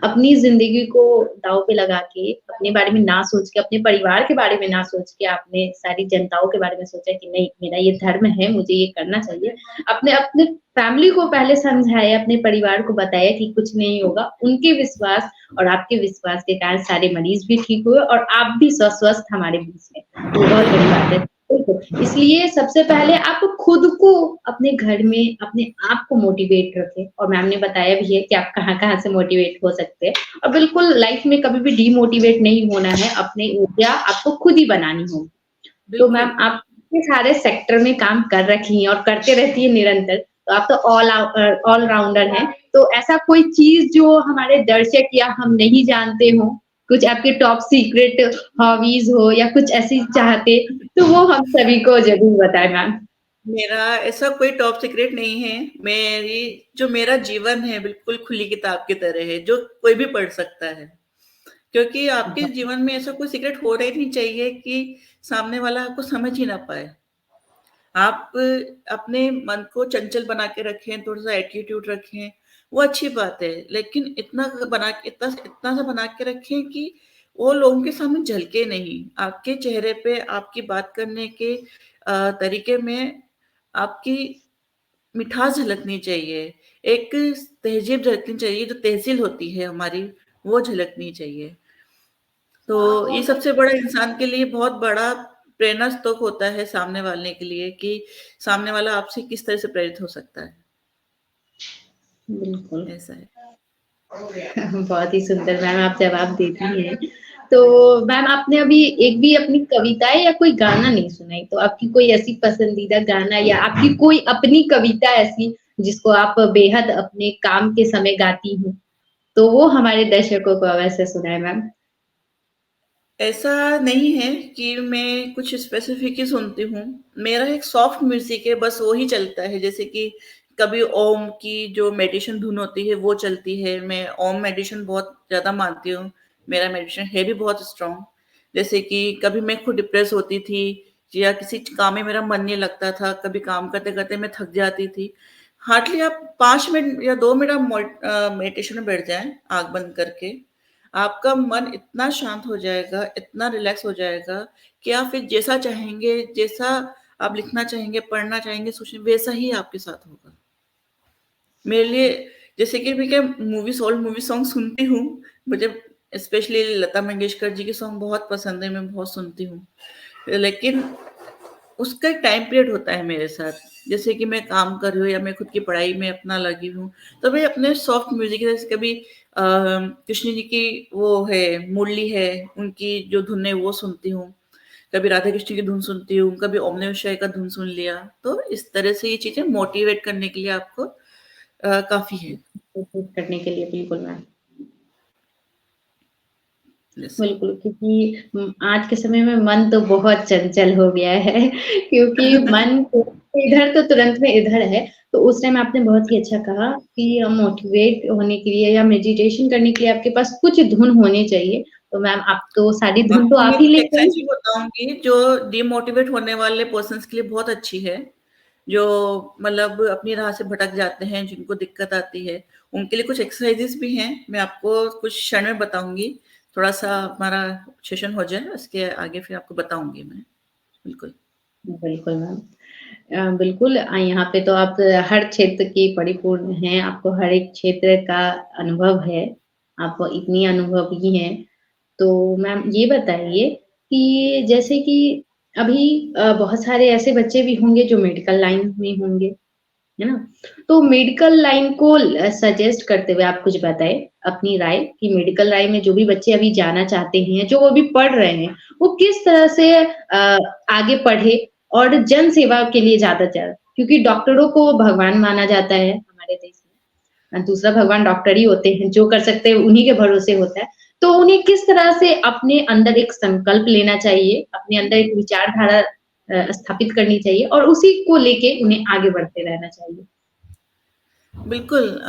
अपनी ज़िंदगी को दाँव पे लगा के, अपने बारे में ना सोच के, अपने परिवार के बारे में ना सोच के, आपने सारी जनताओं के बारे में सोचा कि नहीं, मेरा ये धर्म है, मुझे ये करना चाहिए। आपने अपने फैमिली को पहले समझाया, अपने परिवार को बताया कि कुछ नहीं होगा। उनके विश्वास और आपके विश्वास के कारण सारे मरीज़ भी ठीक हुए और आप भी स्वस्थ हमारे बीच में। तो बहुत बड़ी बात है। बिल्कुल, इसलिए सबसे पहले आप खुद को अपने घर में अपने आप को मोटिवेट रखें और मैम ने बताया भी है कि आप कहाँ-कहाँ से मोटिवेट हो सकते हैं और बिल्कुल लाइफ में कभी भी डीमोटिवेट नहीं होना है, अपनी ऊर्जा आपको खुद ही बनानी होगी। तो मैम बिल्कुल। आप इतने सारे सेक्टर में काम कर रखी हैं और करते रहती हैं निरंतर, तो आप तो ऑल राउंडर हैं। तो ऐसा कोई चीज़ जो हमारे दर्शक या हम नहीं जानते हों, कुछ आपके टॉप सीक्रेट हॉबीज़ हो या कुछ ऐसी चाहते, तो वो हम सभी को ज़रूर बताएँ मैम। मेरा ऐसा कोई टॉप सीक्रेट नहीं है। मेरा जीवन है बिल्कुल खुली किताब की तरह है, जो कोई भी पढ़ सकता है। क्योंकि आपके जीवन में ऐसा कोई सीक्रेट होना ही नहीं चाहिए कि सामने वाला आपको समझ ही ना पाए। आप अपने मन को चंचल बना के रखें, थोड़ा-सा एटीट्यूड रखें, वो अच्छी बात है। लेकिन इतना सा बना के रखें कि वो लोगों के सामने झलके नहीं। आपके चेहरे पे, आपकी बात करने के तरीके में आपकी मिठास झलकनी चाहिए। एक तहज़ीब झलकनी चाहिए, जो तहज़ील होती है हमारी, वो झलकनी चाहिए। तो ये सबसे बड़ा इंसान के लिए बहुत बड़ा प्रेरणा स्रोत होता है सामने वाले के लिए कि सामने वाला आपसे किस तरह से प्रेरित हो सकता है। बिल्कुल। ऐसा है। बहुत ही सुंदर मैम आप जवाब देती हैं। तो मैम आपने अभी एक भी अपनी कविताएँ या कोई गाना नहीं सुनाई, तो आपकी कोई ऐसी पसंदीदा गाना या आपकी कोई अपनी कविता ऐसी जिसको आप बेहद अपने काम के समय गाती हों? तो वो हमारे दर्शकों को अवश्य सुनाएँ मैम। ऐसा नहीं है कि मैं कुछ स्पेसिफिक ही सुनती हूँ। मेरा एक सॉफ्ट म्यूज़िक है, बस वो ही चलता है। जैसे कि कभी ओम की जो मेडिटेशन धुन होती है, वो चलती है। मैं ओम मेडिटेशन बहुत ज़्यादा मानती हूँ। मेरा मेडिटेशन है भी बहुत स्ट्रॉन्ग। जैसे कि कभी मैं खुद डिप्रेस होती थी या किसी काम में मेरा मन नहीं लगता था, कभी काम करते-करते मैं थक जाती थी। हार्डली आप 5 मिनट या 2 मिनट आप मेडिटेशन में बैठ जाएँ, आँख बंद करके। आपका मन इतना शांत हो जाएगा, इतना रिलैक्स हो जाएगा कि आप फिर जैसा चाहेंगे, जैसा आप लिखना चाहेंगे, पढ़ना चाहेंगे, वैसा ही आपके साथ होगा। मेरे लिए जैसे कि मैं क्या ओल्ड मूवी सॉन्ग सुनती हूँ, मुझे स्पेशली लता मंगेशकर जी के सॉन्ग बहुत पसंद है, मैं बहुत सुनती हूँ। लेकिन उसका एक टाइम पीरियड होता है मेरे साथ। जैसे कि मैं काम कर रही हूँ या मैं खुद की पढ़ाई में अपना लगी हूँ, तो मैं अपने सॉफ्ट म्यूज़िक जैसे कभी कृष्ण जी की वो है मुरली है, उनकी जो धुन है वो सुनती हूँ। कभी राधा कृष्ण की धुन सुनती हूँ, कभी ओम नमः शिवाय का धुन सुन लिया। तो इस तरह से ये चीज़ें मोटिवेट करने के लिए आपको काफ़ी है। कोशिश करने के लिए बिल्कुल मैम। जैसे बिल्कुल, क्योंकि आज के समय में मन तो बहुत चंचल हो गया है क्योंकि मन को इधर तो तुरंत में इधर है। तो उस टाइम आपने बहुत ही अच्छा कहा कि मोटिवेट होने के लिए या मेडिटेशन करने के लिए आपके पास कुछ धुन होनी चाहिए। तो मैम आप तो सारी धुन तो आपको आप मैं ही कुछ लिखते एक्सरसाइज़ हैं? भी बताऊँगी जो डिमोटिवेट होने वाले पर्सन्स के लिए बहुत अच्छी है। जो मतलब अपनी राह से भटक जाते हैं, जिनको दिक्कत आती है, उनके लिए कुछ एक्सरसाइज़ेज़ भी हैं। मैं आपको कुछ क्षण में बताऊँगी। थोड़ा-सा हमारा सेशन हो जाए, उसके आगे फिर आपको बताऊँगी मैं। बिल्कुल। बिल्कुल मैम। बिल्कुल यहाँ पे तो आप हर क्षेत्र की परिपूर्ण हैं, आपको हर एक क्षेत्र का अनुभव है, आप इतनी अनुभवी हैं। तो मैम ये बताइए कि जैसे कि अभी बहुत सारे ऐसे बच्चे भी होंगे जो मेडिकल लाइन में होंगे, है ना? तो मेडिकल लाइन को सजेस्ट करते हुए आप कुछ बताएँ अपनी राय कि मेडिकल लाइन में जो भी बच्चे अभी जाना चाहते हैं, जो अभी पढ़ रहे हैं, वो किस तरह से आगे पढ़े और जन सेवा के लिए ज़्यादा क्योंकि डॉक्टरों को भगवान माना जाता है हमारे देश में। दूसरा भगवान डॉक्टर ही होते हैं, जो कर सकते हैं उन्हीं के भरोसे होता है। तो उन्हें किस तरह से अपने अंदर एक संकल्प लेना चाहिए, अपने अंदर एक विचारधारा स्थापित करनी चाहिए और उसी को लेके उन्हें आगे बढ़ते रहना चाहिए? बिल्कुल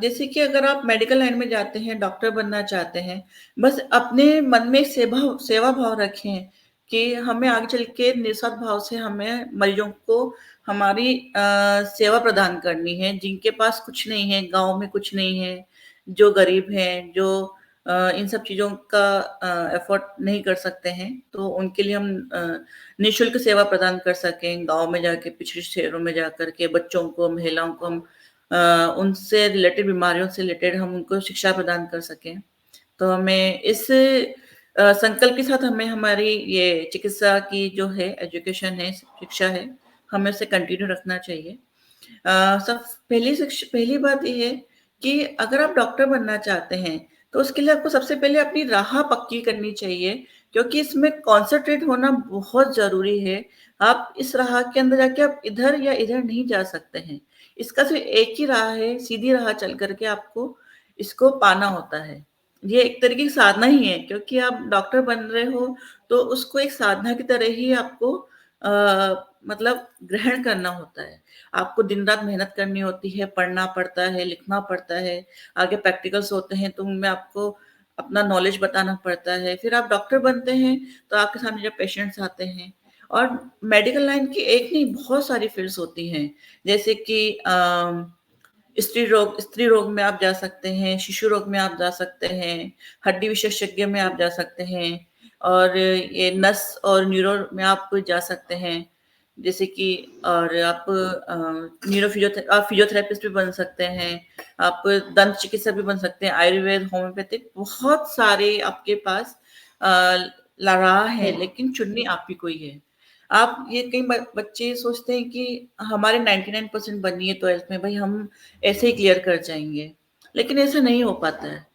जैसे कि अगर आप मेडिकल लाइन में जाते हैं, डॉक्टर बनना चाहते हैं, बस अपने मन में सेवा भाव रखें कि हमें आगे चल के निस्वार्थ भाव से हमें मरीजों को हमारी सेवा प्रदान करनी है, जिनके पास कुछ नहीं है, गाँव में कुछ नहीं है, जो गरीब हैं, जो इन सब चीज़ों का एफोर्ड नहीं कर सकते हैं, तो उनके लिए हम निःशुल्क सेवा प्रदान कर सकें, गाँव में जाके, पिछड़े शहरों में जाकर के बच्चों को, महिलाओं को हम उनसे रिलेटेड बीमारियों से रिलेटेड हम उनको शिक्षा प्रदान कर सकें। तो हमें इस संकल्प के साथ हमें हमारी ये चिकित्सा की जो है एजुकेशन है, शिक्षा है, हमें उसे कंटिन्यू रखना चाहिए। सब पहली बात ये है कि अगर आप डॉक्टर बनना चाहते हैं, तो उसके लिए आपको सबसे पहले अपनी राह पक्की करनी चाहिए, क्योंकि इसमें कॉन्संट्रेट होना बहुत ज़रूरी है। आप इस राह के अंदर जाके आप इधर या इधर नहीं जा सकते हैं। इसका सिर्फ़ एक ही राह है, सीधी राह चल कर के आपको इसको पाना होता है। ये एक तरीके की साधना ही है, क्योंकि आप डॉक्टर बन रहे हो, तो उसको एक साधना की तरह ही आपको मतलब ग्रहण करना होता है। आपको दिन-रात मेहनत करनी होती है, पढ़ना पड़ता है, लिखना पड़ता है, आगे प्रैक्टिकल्स होते हैं, तो उनमें आपको अपना नॉलेज बताना पड़ता है। फिर आप डॉक्टर बनते हैं, तो आपके सामने जब पेशेंट्स आते हैं और मेडिकल लाइन की एक नहीं बहुत सारी फ़ील्ड्स होती हैं, जैसे कि स्त्री रोग में आप जा सकते हैं, शिशु रोग में आप जा सकते हैं, हड्डी विशेषज्ञ में आप जा सकते हैं और ये नस और न्यूरो में आप जा सकते हैं। जैसे कि और आप आप फिजियोथेरेपिस्ट भी बन सकते हैं, आप दंत चिकित्सक भी बन सकते हैं, आयुर्वेद, होम्योपैथिक बहुत सारे आपके पास राह है, है। लेकिन चुननी आप ही को ही है। आप ये कई बच्चे सोचते हैं कि हमारे 99% बनी है 12th में, भाई हम ऐसे ही क्लियर कर जाएँगे, लेकिन ऐसा नहीं हो पाता है।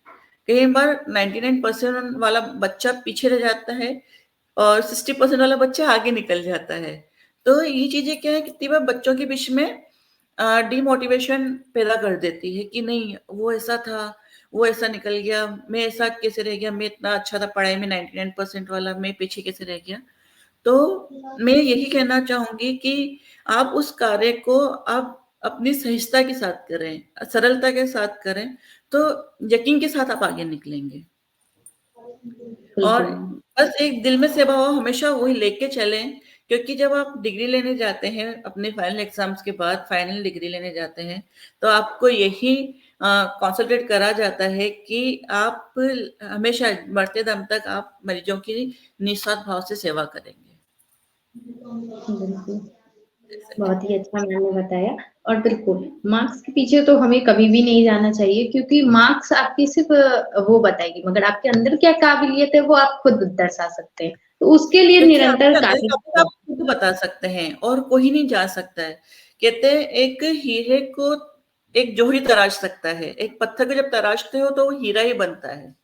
कई बार 99% वाला बच्चा पीछे रह जाता है और 60% वाला बच्चा आगे निकल जाता है। तो ये चीज़ें क्या है कितनी बार बच्चों के बीच में डिमोटिवेशन पैदा कर देती है कि नहीं वो ऐसा था, वो ऐसा निकल गया, मैं ऐसा कैसे रह गया, मैं इतना अच्छा था पढ़ाई में 99% वाला, मैं पीछे कैसे रह गया? तो मैं यही कहना चाहूँगी कि आप उस कार्य को आप अपनी सहजता के साथ करें, सरलता के साथ करें, तो यकीन के साथ आप आगे निकलेंगे। और बिल्कुल। बस एक दिल में सेवा हो हमेशा वही लेके चलें, क्योंकि जब आप डिग्री लेने जाते हैं, अपने फाइनल एग्ज़ाम्स के बाद फाइनल डिग्री लेने जाते हैं, तो आपको यही कॉन्संट्रेट करा जाता है कि आप हमेशा मरते दम तक आप मरीजों की निस्वार्थ भाव से सेवा करेंगे। बिल्कुल। जैसा कि बहुत ही अच्छा मैंने बताया और बिल्कुल, मार्क्स के पीछे तो हमें कभी भी नहीं जाना चाहिए क्योंकि मार्क्स आपकी सिर्फ़ वो बताएगी, मगर आपके अंदर क्या काबिलियत है वो आप खुद दर्शा सकते हैं। तो उसके लिए क्योंकि निरंतर आपके अंदर कार्य का गुण आप खुद बता सकते हैं और कोई नहीं जान सकता है। कहते हैं एक हीरे को एक जोहरी तराश सकता है, एक पत्थर को जब तराशते हो तो वो हीरा ही बनता है।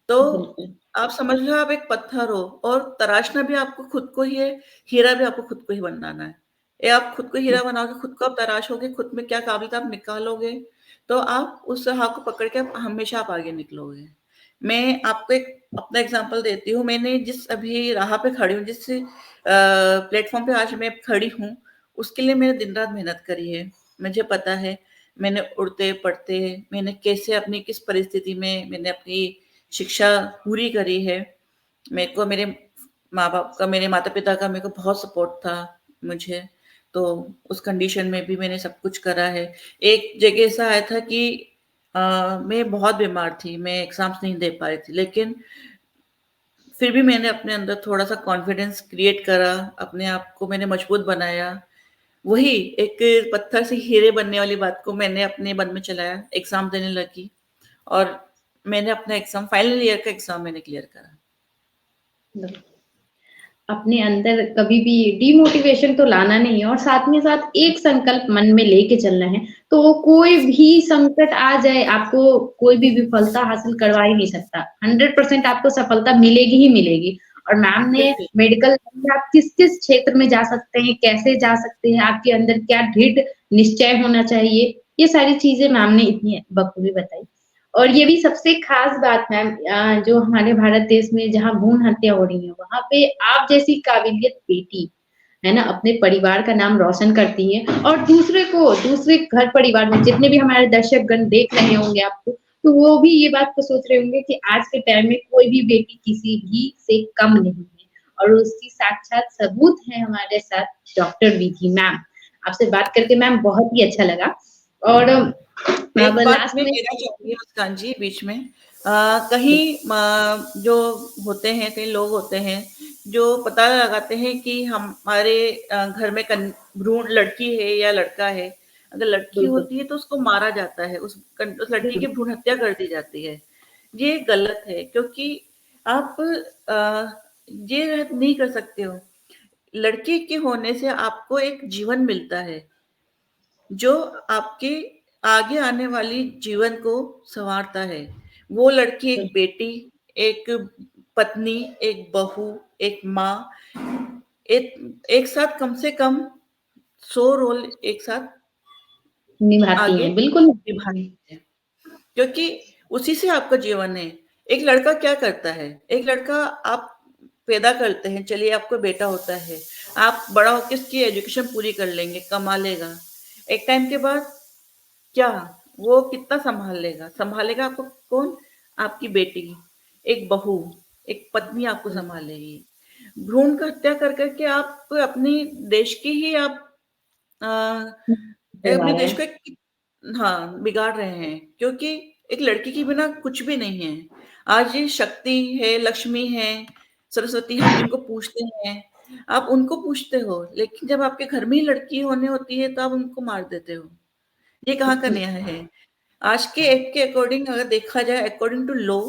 तो बिल्कुल, आप समझ लो आप एक पत्थर हो और तराशना भी आपको खुद को ही है, हीरा भी आपको खुद को ही बनाना है। ये आप खुद को हीरा बनाओगे, खुद को आप तराशोगे, खुद में क्या काबिलियत आप निकालोगे, तो आप उस राह को पकड़ के आप हमेशा आप आगे निकलोगे। मैं आपको एक अपना एग्ज़ाम्पल देती हूँ, मैंने जिस अभी राह पे खड़ी हूँ, जिस प्लेटफ़ॉर्म पे आज मैं खड़ी हूँ, उसके लिए मैंने दिन-रात मेहनत करी है। मुझे पता है, मैंने उड़ते-पड़ते मैंने कैसे अपनी किस परिस्थिति में मैंने अपनी शिक्षा पूरी करी है। मेरे को मेरे माँ-बाप का, मेरे माता-पिता का मेरे को बहुत सपोर्ट था मुझे, तो उस कंडीशन में भी मैंने सब कुछ करा है। एक जगह ऐसा आया था कि मैं बहुत बीमार थी, मैं एग्ज़ाम्स नहीं दे पा रही थी, लेकिन फिर भी मैंने अपने अंदर थोड़ा-सा कॉन्फिडेंस क्रिएट करा, अपने आप को मैंने मजबूत बनाया। वही एक पत्थर से हीरे बनने वाली बात को मैंने अपने मन में चलाया, एग्ज़ाम देने लगी और मैंने अपना एग्ज़ाम फाइनल ईयर का एग्ज़ाम मैंने क्लियर करा। बिल्कुल। अपने अंदर कभी भी डिमोटिवेशन तो लाना नहीं है और साथ में साथ एक संकल्प मन में लेके चलना है, तो कोई भी संकट आ जाए, आपको कोई भी विफलता हासिल करवा ही नहीं सकता। 100% आपको सफलता मिलेगी ही मिलेगी और मैम ने बिल्कुल। मेडिकल में आप किस-किस क्षेत्र में जा सकते हैं, कैसे जा सकते हैं, आपके अंदर क्या दृढ़ निश्चय होना चाहिए, ये सारी चीज़ें मैम ने इतनी बखूबी बताई। और ये भी सबसे ख़ास बात मैम जो हमारे भारत देश में जहाँ भ्रूण हत्या हो रही है, वहाँ पे आप जैसी काबिलियत बेटी, है ना? अपने परिवार का नाम रोशन करती हैं और दूसरे घर परिवार में जितने भी हमारे दर्शकगण देख रहे होंगे आपको, तो वो भी ये बात तो सोच रहे होंगे कि आज के टाइम में कोई भी बेटी किसी भी से कम नहीं है और उसकी साक्षात सबूत है हमारे साथ डॉक्टर विधि मैम। आपसे बात करके मैम बहुत ही अच्छा लगा और अब एक बात लास्ट मैं में कहना चाहूँगी मुस्कान जी बीच में कहीं जो होते हैं, कई लोग होते हैं, जो पता लगाते हैं कि हमारे घर में भ्रूण लड़की है या लड़का है। अगर लड़की बिल्कुल, होती है तो उसको मारा जाता है, उस लड़की की बिल्कुल। भ्रूण हत्या कर दी जाती है। ये गलत है क्योंकि आप ये नहीं कर सकते हो। लड़की के होने से आपको एक जीवन मिलता है। जो आपके आगे आने वाली जीवन को सँवारता है। वो लड़की एक बेटी, एक पत्नी, एक बहू, एक माँ, एक साथ कम से कम 100 रोल एक साथ निभाती आगे हैं, बिल्कुल निभाती निभाती है। क्योंकि उसी से आपका जीवन है। एक लड़का क्या करता है? एक लड़का आप पैदा करते हैं, चलिए आपका बेटा होता है। आप बड़ा होके उसकी एजुकेशन पूरी कर लेंगे, कमा लेगा। एक टाइम के बाद क्या वो कितना सँभाल लेगा? सँभालेगा आपको कौन? आपकी बेटी, एक बहू, एक पत्नी आपको सँभालेगी। भ्रूण का हत्या कर कर के आप अपनी देश की ही आप अ, करवा अपने रहे देश हैं। को एक हाँ, बिगाड़ रहे हैं क्योंकि एक लड़की के बिना कुछ भी नहीं है। आज ये शक्ति है, लक्ष्मी है, सरस्वती हम जिनको पूजते हैं, आप उनको पूजते हो, लेकिन जब आपके घर में ही लड़की होने होती है, तो आप उनको मार देते हो। ये कहाँ का न्याय है? आज के एक्ट के अकॉर्डिंग अगर देखा जाए अकॉर्डिंग टू लॉ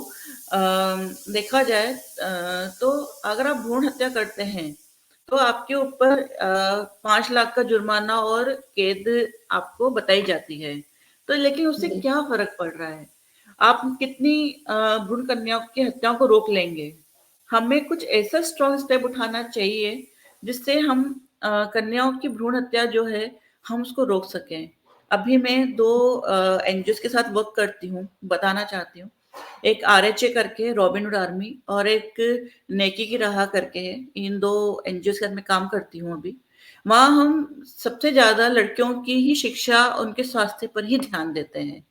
देखा जाए तो अगर आप भ्रूण हत्या करते हैं तो आपके ऊपर 5 लाख का जुर्माना और कैद आपको बताई जाती है। तो लेकिन उससे बिल्कुल, क्या फर्क पड़ रहा है? आप कितनी भ्रूण कन्याओं की हत्याओं को रोक लेंगे? हमें कुछ ऐसा स्ट्रॉन्ग स्टेप उठाना चाहिए जिससे हम कन्याओं की भ्रूण हत्या जो है हम उसको रोक सकें। अभी मैं 2 एनजीओज़ के साथ वर्क करती हूँ, बताना चाहती हूँ। एक आरएचए करके रॉबिन हुड आर्मी और एक नेकी की राह करके है। इन 2 एनजीओज़ के साथ मैं काम करती हूँ अभी। वहाँ हम सबसे ज़्यादा लड़कियों की ही शिक्षा, उनके स्वास्थ्य पर ही ध्यान देते हैं।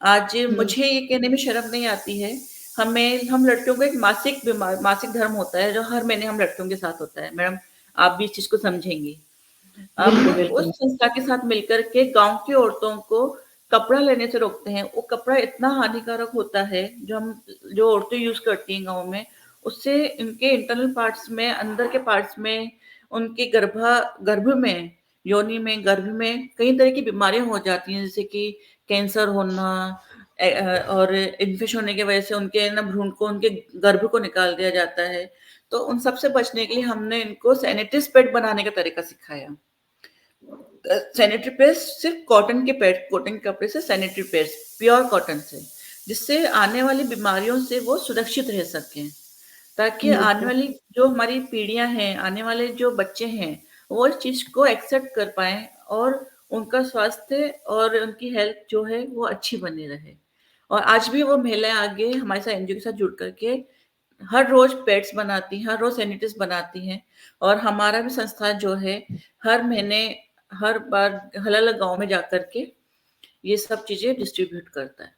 आज बिल्कुल, मुझे ये कहने में शर्म नहीं आती है, हम लड़कियों को एक मासिक धर्म होता है, जो हर महीने हम लड़कियों के साथ होता है। मैडम, आप भी इस चीज़ को समझेंगी। हम बिल्कुल, उस बिल्कुल, संस्था के साथ मिलकर के गाँव की औरतों को कपड़ा लेने से रोकते हैं। वो कपड़ा इतना हानिकारक होता है, जो औरतें यूज़ करती हैं गाँव में, उससे इनके इंटरनल पार्ट्स में, अंदर के पार्ट्स में, उनके गर्भ में, योनि में, गर्भ में कई तरह की बीमारियाँ हो जाती हैं, जैसे कि कैंसर होना और इन्फेक्शन होने की वजह से उनके ना भ्रूण को, उनके गर्भ को निकाल दिया जाता है। तो उन सब से बचने के लिए हमने इनको सैनिटरी पैड बनाने का तरीका सिखाया। सैनिटरी पैड्स सिर्फ कॉटन के कपड़े से सैनिटरी पैड्स प्योर कॉटन से, जिससे आने वाली बीमारियों से वो सुरक्षित रह सकें, ताकि आने बिल्कुल, वाली जो हमारी पीढ़ियां हैं, आने वाले जो बच्चे हैं, वो इस चीज को एक्सेप्ट कर पाए और उनका स्वास्थ्य और उनकी हेल्थ जो है वो अच्छी बनी रहे। और आज भी वो महिलाएं आगे हमारे साथ एनजीओ के साथ जुड़ करके हर रोज पैड्स बनाती हैं, हर रोज सैनिटाइज बनाती हैं। और हमारा भी संस्था जो है हर महीने, हर बार अलग-अलग गाँव में जाकर के ये सब चीज़ें डिस्ट्रीब्यूट करता है।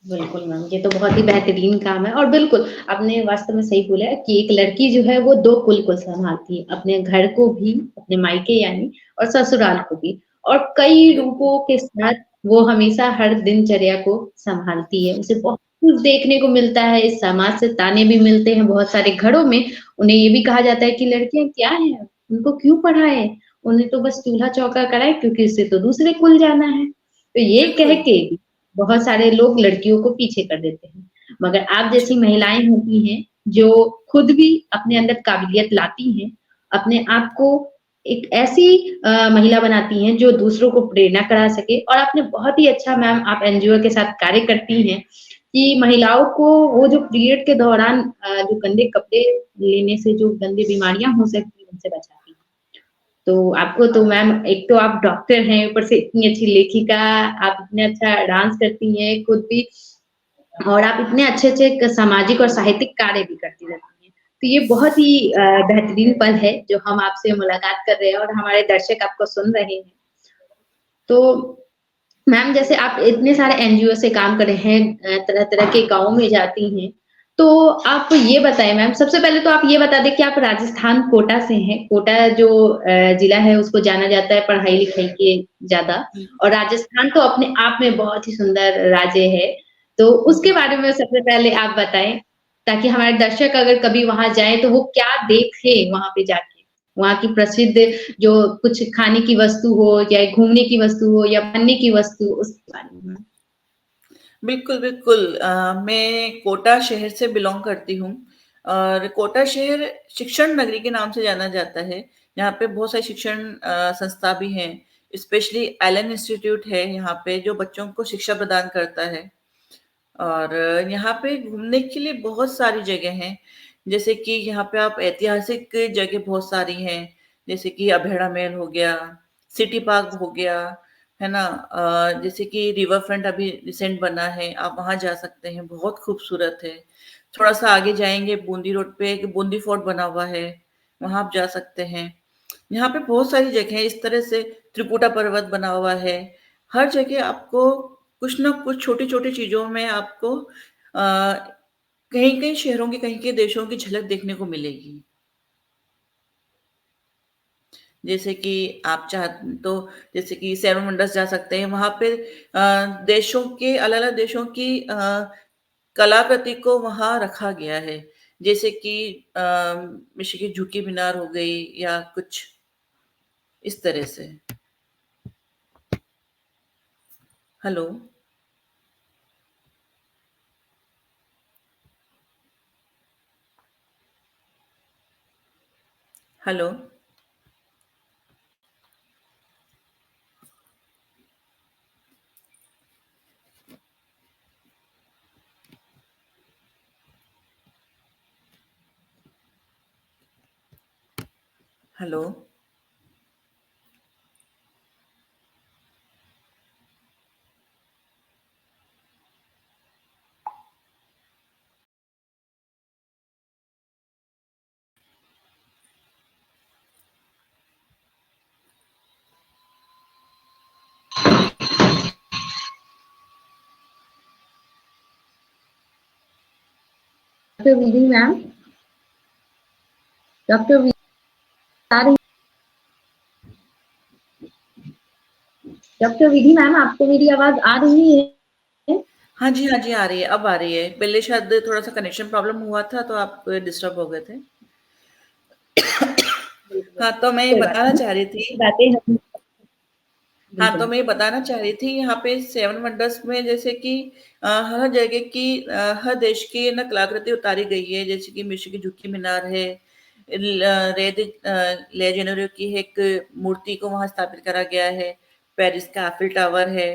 बिल्कुल मैम, ये तो बहुत ही बेहतरीन काम है और बिल्कुल, आपने वास्तव में सही बोला है कि एक लड़की जो है वो 2 कुल को सँभालती है, अपने घर को भी, अपने मायके यानी और ससुराल को भी और कई बिल्कुल, रूपों के साथ वो हमेशा हर दिनचर्या को सँभालती है। उसे बहुत कुछ देखने को मिलता है, इस समाज से ताने भी मिलते हैं बहुत सारे घरों में, उन्हें ये भी कहा जाता है कि लड़कियाँ क्या हैं, उनको क्यों पढ़ाएँ? उन्हें तो बस चूल्हा-चौका कराएँ क्योंकि उससे तो दूसरे कुल जाना है। तो ये कह बिल्कुल। के बहुत सारे लोग लड़कियों को पीछे कर देते हैं। मगर आप जी, जैसी महिलाएँ होती हैं, जो खुद भी अपने अंदर काबिलियत लाती हैं, अपने आप को एक ऐसी महिला बनाती हैं जो दूसरों को प्रेरणा करा सके और आपने बहुत ही अच्छा मैम आप एनजीओ के साथ कार्य करती हैं, कि महिलाओं को वो जो पीरियड के दौरान जो गंदे कपड़े लेने से जो गंदी बीमारियाँ हो सकती हैं, उनसे बचाती हैं। तो आपको तो मैम एक तो आप डॉक्टर हैं, ऊपर से इतनी अच्छी लेखिका, आप इतना अच्छा डांस करती हैं खुद भी और आप इतने अच्छे-अच्छे क सामाजिक और साहित्यिक कार्य भी करती रहती हैं। तो ये बहुत ही बेहतरीन पल है, जो हम आपसे मुलाकात कर रहे हैं और हमारे दर्शक आपको सुन रहे हैं। तो मैम जैसे आप इतने सारे एनजीओ से काम कर रहे हैं तरह-तरह के गाँव में जाती हैं। तो आप ये बताएँ मैम सबसे पहले तो आप ये बता दें कि आप राजस्थान कोटा से हैं। कोटा जो जिला है उसको जाना जाता है पढ़ाई-लिखाई के ज़्यादा हुँ, और राजस्थान तो अपने आप में बहुत ही सुंदर राज्य है। तो उसके जी। बारे में सबसे पहले आप बताएँ, ताकि हमारे दर्शक अगर कभी वहाँ जाएँ तो वो क्या देखें वहाँ पे जाके? वहाँ की प्रसिद्ध जो कुछ खाने की वस्तु हो या घूमने की वस्तु हो या पहनने की वस्तु उसके बारे में? बिल्कुल, बिल्कुल। मैं कोटा शहर से बिलॉन्ग करती हूँ और कोटा शहर शिक्षण नगरी के नाम से जाना जाता है। यहाँ पे बहुत सारी शिक्षण संस्था भी हैं, स्पेशली एलन इंस्टीट्यूट है यहाँ पे जो बच्चों को शिक्षा प्रदान करता है। और यहाँ पे घूमने के लिए बहुत सारी जगह हैं, जैसे कि यहाँ पे आप ऐतिहासिक जगह बहुत सारी हैं, जैसे कि अभेड़ा महल हो गया, सिटी पार्क हो गया, है ना? जैसे कि रिवर फ्रंट अभी रिसेंट बना है, आप वहाँ जा सकते हैं, बहुत खूबसूरत है। थोड़ा-सा आगे जाएँगे बूंदी रोड पे एक बूंदी फोर्ट बना हुआ है, वहाँ आप जा सकते हैं। यहाँ पे बहुत सारी जगह हैं इस तरह से त्रिकुटा पर्वत बना हुआ है। हर जगह आपको कुछ ना कुछ छोटी-छोटी चीज़ों में आपको कहीं-कहीं शहरों की, कहीं के देशों की झलक देखने को मिलेगी। जैसे कि आप तो जैसे कि सेवन वंडर्स जा सकते हैं, वहाँ पे देशों के अलग-अलग देशों की कलाकृति को वहाँ रखा गया है। जैसे कि मिस्र की झुकी मीनार हो गई या कुछ इस तरह से। Hello, hello, hello. डॉक्टर विधि मैम, डॉक्टर विधि आ रही डॉक्टर विधि मैम, आपको मेरी आवाज़ आ रही है? हाँ जी, हाँ जी, आ रही है, अब आ रही है। पहले शायद थोड़ा-सा कनेक्शन प्रॉब्लम हुआ था, तो आप डिस्टर्ब हो गए थे। बिल्कुल, हाँ, तो मैं ये कोई बात बताना नहीं। चाह रही ऐसी थी बातें हम हाँ, तो बिल्कुल, मैं ये बताना चाह रही थी यहाँ पे सेवन वंडर्स में जैसे कि हर जगह की हर देश की ना कलाकृति उतारी गई है, जैसे कि मिस्र की झुकी मीनार है, ले जेनेरो की एक मूर्ति को वहाँ स्थापित करा गया है, पेरिस का एफिल टावर है,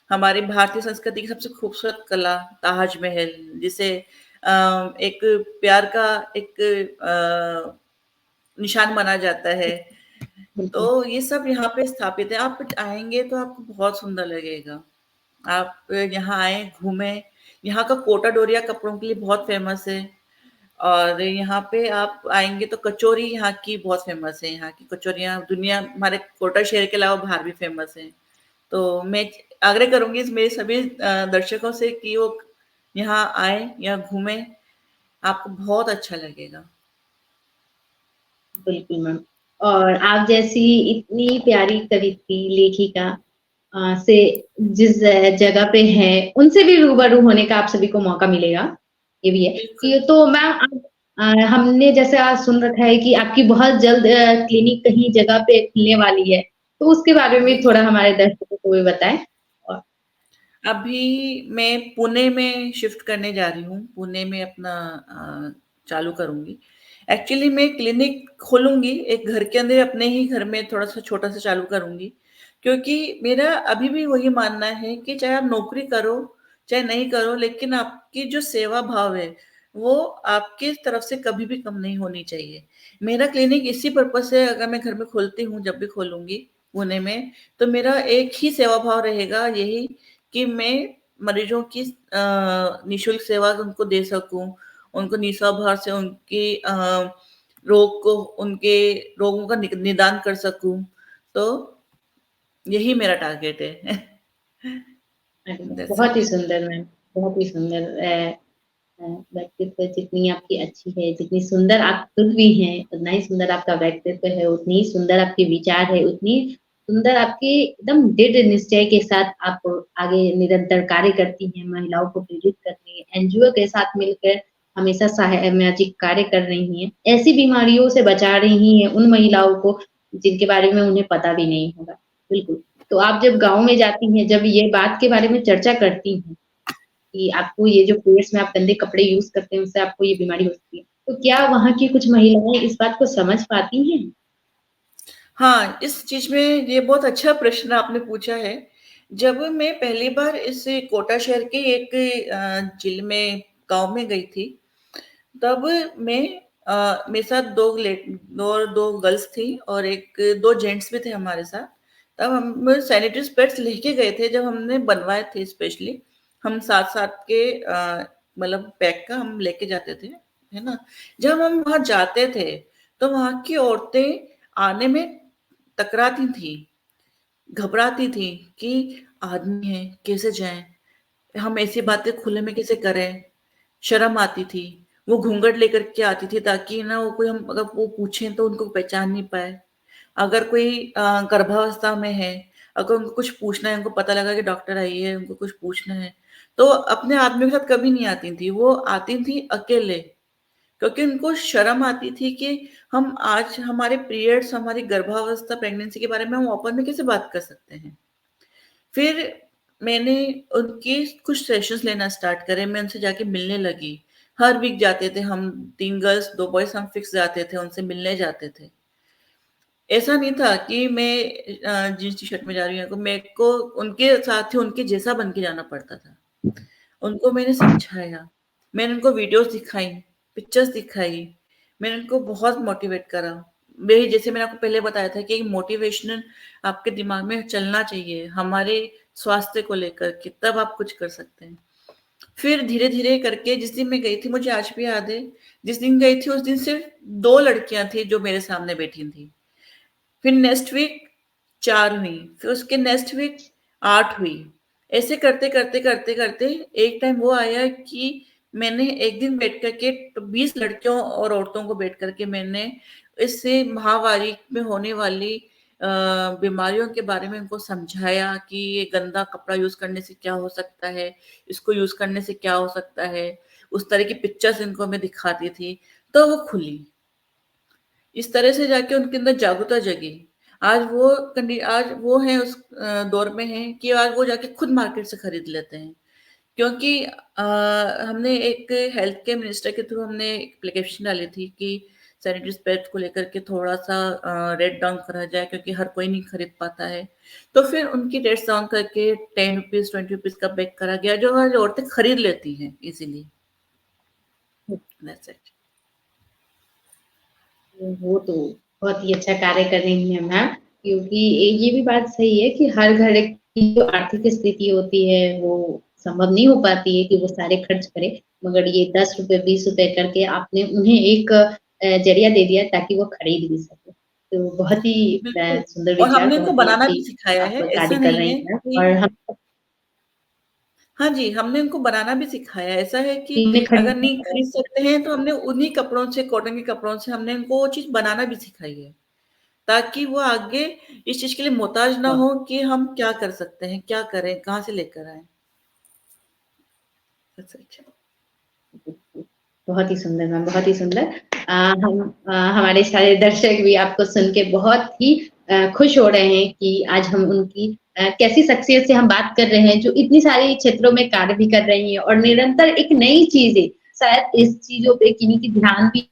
हमारी भारतीय संस्कृति की सबसे खूबसूरत कला ताजमहल, जिसे एक प्यार का एक निशान माना जाता है। बिल्कुल, तो ये सब यहाँ पे स्थापित है। आप आएँगे तो आपको बहुत सुंदर लगेगा। आप यहाँ आएँ, घूमें। यहाँ का कोटा डोरिया कपड़ों के लिए बहुत फ़ेमस है और यहाँ पे आप आएँगे तो कचौरी यहाँ की बहुत फ़ेमस है। यहाँ की कचौरियाँ दुनिया हमारे कोटा शहर के अलावा बाहर भी फ़ेमस हैं। तो मैं आग्रह करूँगी मेरे सभी दर्शकों से कि वो यहाँ आएँ, यहाँ घूमें, आपको बहुत अच्छा लगेगा। बिल्कुल मैम। और आप जैसी इतनी प्यारी कवयित्री, लेखिका से जिस जगह पे हैं, उनसे भी रूबरू होने का आप सभी को मौका मिलेगा, ये भी है। बिल्कुल। ये तो मैम हमने जैसे आज सुन रखा है कि आपकी बहुत जल्द क्लिनिक कहीं जगह पे खुलने वाली है, तो उसके बारे में बिल्कुल। थोड़ा हमारे दर्शकों को भी बताएँ? और अभी मैं पुणे में शिफ्ट करने जा रही हूँ। पुणे में अपना चालू करूँगी। एक्चुअली मैं क्लिनिक खोलूँगी एक घर के अंदर अपने ही घर में थोड़ा-सा छोटा-सा चालू करूँगी। क्योंकि मेरा अभी भी वही मानना है कि चाहे आप नौकरी करो, चाहे नहीं करो लेकिन आपकी जो सेवा भाव है, वो आपकी तरफ से कभी भी कम नहीं होनी चाहिए। मेरा क्लिनिक इसी पर्पज़ से अगर मैं घर में खोलती हूँ, जब भी खोलूँगी पुणे में, तो मेरा एक ही सेवा भाव रहेगा यही कि मैं मरीजों की निःशुल्क सेवा उनको दे सकूँ, उनको निस्वार्थ से उनकी रोग को उनके रोगों का निदान कर सकूँ, तो यही मेरा टारगेट है। अरे वाह! दैट्स बहुत ही इट। सुंदर मैम, बहुत ही सुंदर व्यक्तित्व जितनी आपकी अच्छी है, जितनी सुंदर आप खुद भी हैं, उतना ही सुंदर आपका व्यक्तित्व है, उतनी ही सुंदर आपके विचार है, उतनी सुंदर आपकी एकदम दृढ़ निश्चय के साथ आप आगे निरंतर कार्य करती हैं, महिलाओं को प्रेरित कर रही हैं, एनजीओ के साथ मिलकर हमेशा सामाजिक कार्य कर रही हैं, ऐसी बीमारियों से बचा रही हैं उन महिलाओं को जिनके बारे में उन्हें पता भी नहीं होगा। बिल्कुल, तो आप जब गाँव में जाती हैं, जब ये बात के बारे में चर्चा करती हैं कि आपको ये जो पेट्स में आप गंदे कपड़े यूज़ करते हैं, उससे आपको ये बीमारी हो सकती है। तो क्या वहाँ की कुछ महिलाएँ इस बात को समझ पाती हैं? हाँ, इस चीज़ में ये बहुत अच्छा प्रश्न आपने पूछा है। जब मैं पहली बार इस कोटा शहर के एक जिले में गाँव में गई थी, तब मैं मेरे साथ 2 गर्ल्स थी और 2 जेंट्स भी थे हमारे साथ। तब हम सैनिटरी पैड्स लेके गए थे जब हमने बनवाए थे स्पेशली। हम 7-7 के मतलब पैक का हम लेके जाते थे, है ना? जब हम वहाँ जाते थे, तो वहाँ की औरतें आने में कतराती थीं, घबराती थीं कि आदमी है, कैसे जाएँ? हम ऐसी बातें खुले में कैसे करें? शर्म आती थी। वो घूंघट लेकर के आती थी ताकि ना वो कोई हम अगर वो पूछें तो उनको पहचान नहीं पाए। अगर कोई गर्भावस्था में है, अगर उनको कुछ पूछना है, उनको पता लगा कि डॉक्टर आई है, उनको कुछ पूछना है, तो अपने आदमियों के साथ कभी नहीं आती थी, वो आती थी अकेले। क्योंकि उनको शर्म आती थी कि हम आज हमारे पीरियड्स, हमारी गर्भावस्था, प्रेगनेंसी के बारे में हम ओपन में कैसे बात कर सकते हैं। फिर मैंने उनके कुछ सेशंस लेना स्टार्ट करे, मैं उनसे जाके मिलने लगी। हर वीक जाते थे हम, 3 गर्ल्स 2 बॉयज़ हम फिक्स जाते थे, उनसे मिलने जाते थे। ऐसा नहीं था कि मैं जीन्स टी-शर्ट में जा रही हूँ, मेरे को उनके साथ ही उनके जैसा बन के जाना पड़ता था। उनको मैंने समझाया, मैंने उनको वीडियोज़ दिखाई, पिक्चर्स दिखाई, मैंने उनको बहुत मोटिवेट करा। वही जैसे मैंने आपको पहले बताया था कि मोटिवेशनल आपके दिमाग में चलना चाहिए, हमारे स्वास्थ्य को लेकर के, तब आप कुछ कर सकते हैं। फिर धीरे-धीरे करके जिस दिन मैं गई थी, मुझे आज भी याद है, जिस दिन गई थी उस दिन सिर्फ 2 लड़कियाँ थी जो मेरे सामने बैठी थी। फिर नेक्स्ट वीक 4 हुई, फिर उसके नेक्स्ट वीक 8 हुई। ऐसे करते-करते एक टाइम वो आया कि मैंने एक दिन बैठ कर के 20 लड़कियों और औरतों को बैठ कर के मैंने इससे महामारी में होने वाली बीमारियों के बारे में उनको समझाया कि ये गंदा कपड़ा यूज़ करने से क्या हो सकता है, इसको यूज़ करने से क्या हो सकता है। उस तरह की पिक्चर्स इनको मैं दिखाती थी, तो वो खुली। इस तरह से जाके उनके अंदर जागरूकता जगी। आज वो हैं उस दौर में हैं कि आज वो जाके खुद मार्केट से खरीद लेते हैं। क्योंकि हमने एक हेल्थ केयर मिनिस्टर के थ्रू हमने एप्लीकेशन डाली थी कि सैनिटरी पैड्स को लेकर के थोड़ा-सा रेट डाउन करा जाए क्योंकि हर कोई नहीं खरीद पाता है। तो फिर उनकी रेट्स डाउन करके ₹10 ₹20 का पैक करा गया, जो आज औरतें खरीद लेती हैं इज़िली। That's it. वो तो बहुत ही अच्छा कार्य कर रही हैं मैम, क्योंकि ये भी बात सही है कि हर घर की जो आर्थिक स्थिति होती है, वो संभव नहीं हो पाती है कि वो सारे खर्च करे, मगर ये ₹10 ₹20 करके आपने उन्हें एक ज़रिया दे दिया ताकि वो खरीद भी सकें। तो बहुत ही बिल्कुल, सुंदर और विचार, हमने उनको बहुत ही बनाना भी अच्छी सिखाया आप है, कार्य ऐसा कर नहीं रही है हैं कि और हम हाँ जी, हमने उनको बनाना भी सिखाया है। ऐसा है कि इन्हें अगर खरीदना नहीं खरीद सकते हैं तो हमने उन्हीं कपड़ों से, कॉटन के कपड़ों से हमने उनको वो चीज़ बनाना भी सिखाई है, ताकि वो आगे इस चीज़ के लिए मोहताज ना बहुत हो कि हम क्या कर सकते हैं, क्या करें, कहाँ से लेकर आएँ? That's it. बहुत ही सुंदर मैम, बहुत ही सुंदर। हम हमारे सारे दर्शक भी आपको सुन के बहुत ही खुश हो रहे हैं कि आज हम उनकी कैसी शख्सियत से हम बात कर रहे हैं, जो इतनी सारी क्षेत्रों में कार्य भी कर रही हैं और निरंतर एक नई चीज़ें, शायद इस चीज़ों पे किन्हीं की ध्यान भी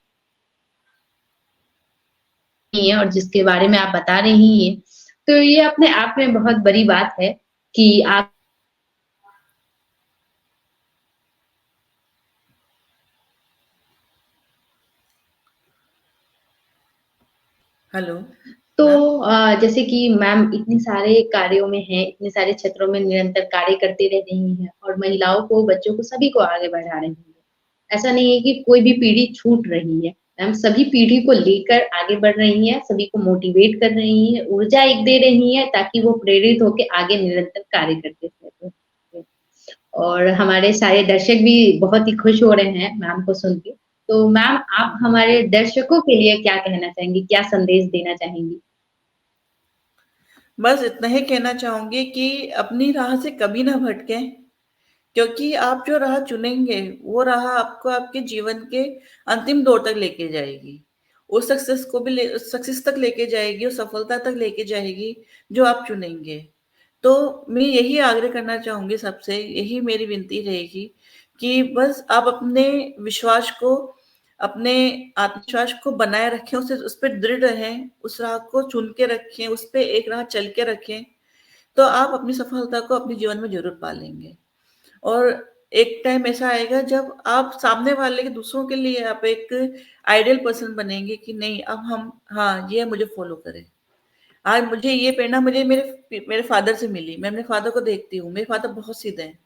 नहीं है और जिसके बारे में आप बता रही हैं, तो ये अपने आप में बहुत बड़ी बात है कि आप हेलो, तो मैम? जैसे कि मैम इतने सारे कार्यों में हैं, इतने सारे क्षेत्रों में निरंतर कार्य करती रह रही हैं और महिलाओं को, बच्चों को, सभी को आगे बढ़ा रही हैं। ऐसा नहीं है कि कोई भी पीढ़ी छूट रही है। मैम सभी पीढ़ी को लेकर आगे बढ़ रही हैं, सभी को मोटिवेट कर रही हैं, ऊर्जा एक दे रही हैं ताकि वो प्रेरित होके आगे निरंतर कार्य करते रहें। और हमारे सारे दर्शक भी बहुत ही खुश हो रहे हैं मैम को सुन के। तो मैम आप हमारे दर्शकों के लिए क्या कहना चाहेंगी? क्या संदेश देना चाहेंगी? बस इतना ही कहना चाहूँगी कि अपनी राह से कभी ना भटकें, क्योंकि आप जो राह चुनेंगे, वो राह आपको आपके जीवन के अंतिम दौर तक लेके जाएगी। उस सक्सेस तक लेके जाएगी, उस सफलता तक लेके जाएगी, जो आप चुनेंगे। तो मैं यही आग्रह करना चाहूँगी सबसे, यही मेरी विनती रहेगी कि बस आप अपने विश्वास को, अपने आत्मविश्वास को बनाए रखें, उस पे दृढ़ रहें, उस राह को चुन के रखें, उस पे एक राह चल के रखें, तो आप अपनी सफलता को अपने जीवन में ज़रूर पा लेंगे। और एक टाइम ऐसा आएगा जब आप सामने वाले के दूसरों के लिए आप एक आइडियल पर्सन बनेंगे कि नहीं अब हम हाँ, ये मुझे फ़ॉलो करें। आज मुझे ये प्रेरणा मुझे मेरे फ़ादर से मिली। मैं अपने फ़ादर को देखती हूँ, मेरे फ़ादर बहुत सीधे हैं,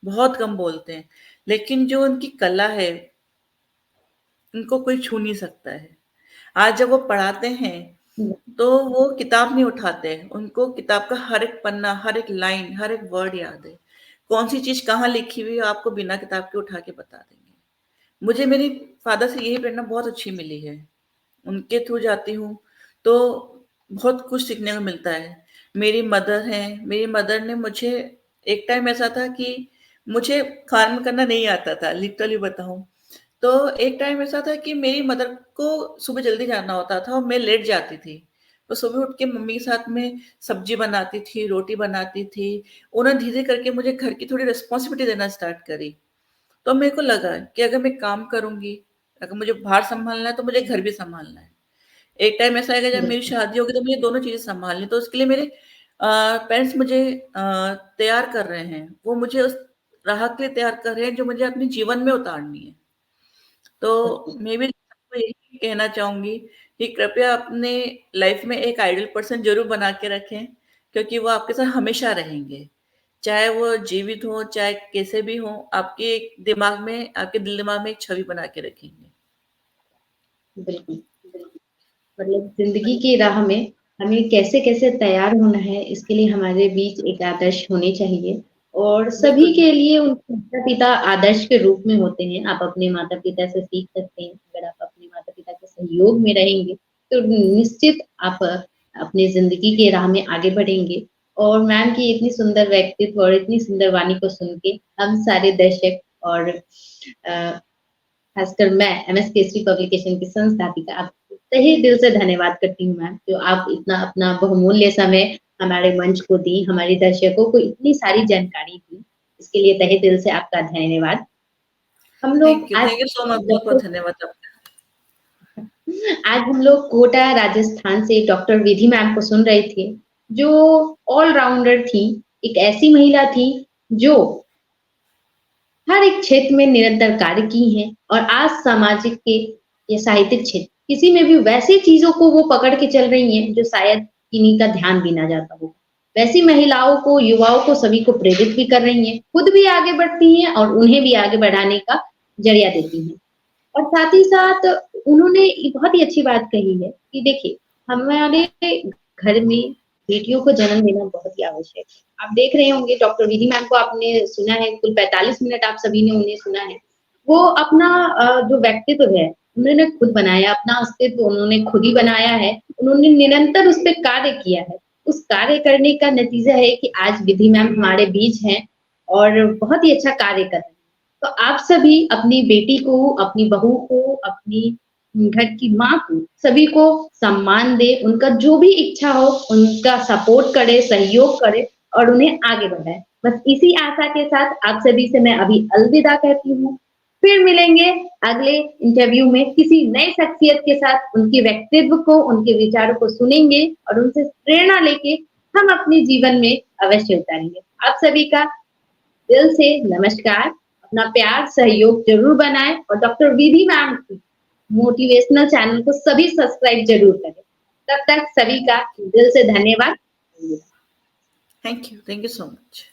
बहुत कम बोलते हैं, लेकिन जो उनकी कला है, उनको कोई छू नहीं सकता है। आज जब वो पढ़ाते हैं, तो वो किताब नहीं उठाते, उनको किताब का हर एक पन्ना, हर एक लाइन, हर एक वर्ड याद है। कौन-सी चीज़ कहाँ लिखी हुई है, आपको बिना किताब के उठा के बता देंगे। मुझे मेरी फ़ादर से यही प्रेरणा बहुत अच्छी मिली है। उनके थ्रू जाती हूँ, तो बहुत कुछ सीखने को मिलता है। मेरी मदर हैं, मेरी मदर ने मुझे एक टाइम ऐसा था कि मुझे खाना करना नहीं आता था, लिटरली बताऊँ। तो एक टाइम ऐसा था कि मेरी मदर को सुबह जल्दी जाना होता था और मैं लेट जाती थी। तो सुबह उठ के मम्मी के साथ में सब्ज़ी बनाती थी, रोटी बनाती थी। उन्होंने धीरे करके मुझे घर की थोड़ी रिस्पॉन्सिबिलिटी देना स्टार्ट करी। तो मेरे को लगा कि अगर मैं काम करूँगी, अगर मुझे बाहर सँभालना है, तो मुझे घर भी सँभालना है। एक टाइम ऐसा आएगा जब मेरी बिल्कुल, शादी होगी तो मुझे दोनों चीज़ें सँभालनी है, तो उसके लिए मेरे पेरेंट्स मुझे तैयार कर रहे हैं। वो मुझे उस राह के लिए तैयार कर रहे हैं जो मुझे अपने जीवन में उतारनी है। तो बिल्कुल, मैं भी सबको यही कहना चाहूँगी कि कृपया अपने लाइफ़ में एक आइडल पर्सन ज़रूर बना के रखें, क्योंकि वो आपके साथ हमेशा रहेंगे। चाहे वो जीवित हों, चाहे कैसे भी हों, आपके दिमाग में, आपके दिल-दिमाग में एक छवि बना के रखेंगे। बिल्कुल। मतलब ज़िंदगी की राह में हमें कैसे-कैसे तैयार होना है, इसके लिए हमारे बीच एक आदर्श होने चाहिए और सभी बिल्कुल, के लिए उनके माता-पिता आदर्श के रूप में होते हैं। आप अपने माता-पिता से सीख सकते हैं। अगर आप अपने माता-पिता के सहयोग में रहेंगे, तो निश्चित आप अपनी ज़िंदगी की राह में आगे बढ़ेंगे और मैम की इतनी सुंदर व्यक्तित्व और इतनी सुंदर वाणी को सुन के हम सारे दर्शक और खासकर मैं एमएस केसरी पब्लिकेशन की संस्थापिका आपको तहे दिल से धन्यवाद करती हूँ मैम, जो आप इतना अपना बहुमूल्य समय हमारे मंच को दी, हमारे दर्शकों को इतनी सारी जानकारी दी। इसके लिए तहे दिल से आपका धन्यवाद। हम लोग आज thank you so much, doctor बहुत-बहुत धन्यवाद आपका। आज हम लोग कोटा राजस्थान से डॉक्टर विधि मैम को सुन रहे थे, जो ऑल-राउंडर थी, एक ऐसी महिला थी जो हर एक क्षेत्र में निरंतर कार्य की हैं और आज सामाजिक के या साहित्यिक क्षेत्र किसी में भी वैसी चीज़ों को वो पकड़ के चल रही हैं जो शायद किन्हीं का ध्यान भी ना जाता हो। वैसी महिलाओं को, युवाओं को सभी को प्रेरित भी कर रही हैं, खुद भी आगे बढ़ती हैं और उन्हें भी आगे बढ़ाने का ज़रिया देती हैं। और साथ ही साथ उन्होंने एक बहुत ही अच्छी बात कही है कि देखिए, हमारे घर में बेटियों को जन्म देना बहुत ही आवश्यक है। आप देख रहे होंगे डॉक्टर विधि मैम को आपने सुना है, कुल 45 मिनट आप सभी ने उन्हें सुना है। वो अपना जो व्यक्तित्व है, उन्होंने खुद बनाया, अपना अस्तित्व उन्होंने खुद ही बनाया है। उन्होंने निरंतर उस पे कार्य किया है। उस कार्य करने का नतीजा है कि आज विधि मैम हमारे बीच हैं और बहुत ही अच्छा कार्य कर रहे हैं। तो आप सभी अपनी बेटी को, अपनी बहू को, अपनी घर की माँ को, सभी को सम्मान दें, उनका जो भी इच्छा हो, उनका सपोर्ट करें, सहयोग करें और उन्हें आगे बढ़ाएँ। बस इसी आशा के साथ आप सभी से मैं अभी अलविदा कहती हूँ। फिर मिलेंगे अगले इंटरव्यू में किसी नए शख्सियत के साथ, उनके व्यक्तित्व को, उनके विचारों को सुनेंगे और उनसे प्रेरणा लेके हम अपने जीवन में अवश्य उतारेंगे। आप सभी का दिल से नमस्कार, अपना प्यार, सहयोग ज़रूर बनाएँ और डॉक्टर विधि मैम की मोटिवेशनल चैनल को सभी सब्सक्राइब ज़रूर करें। तब तक सभी का दिल से धन्यवाद। Thank you so much.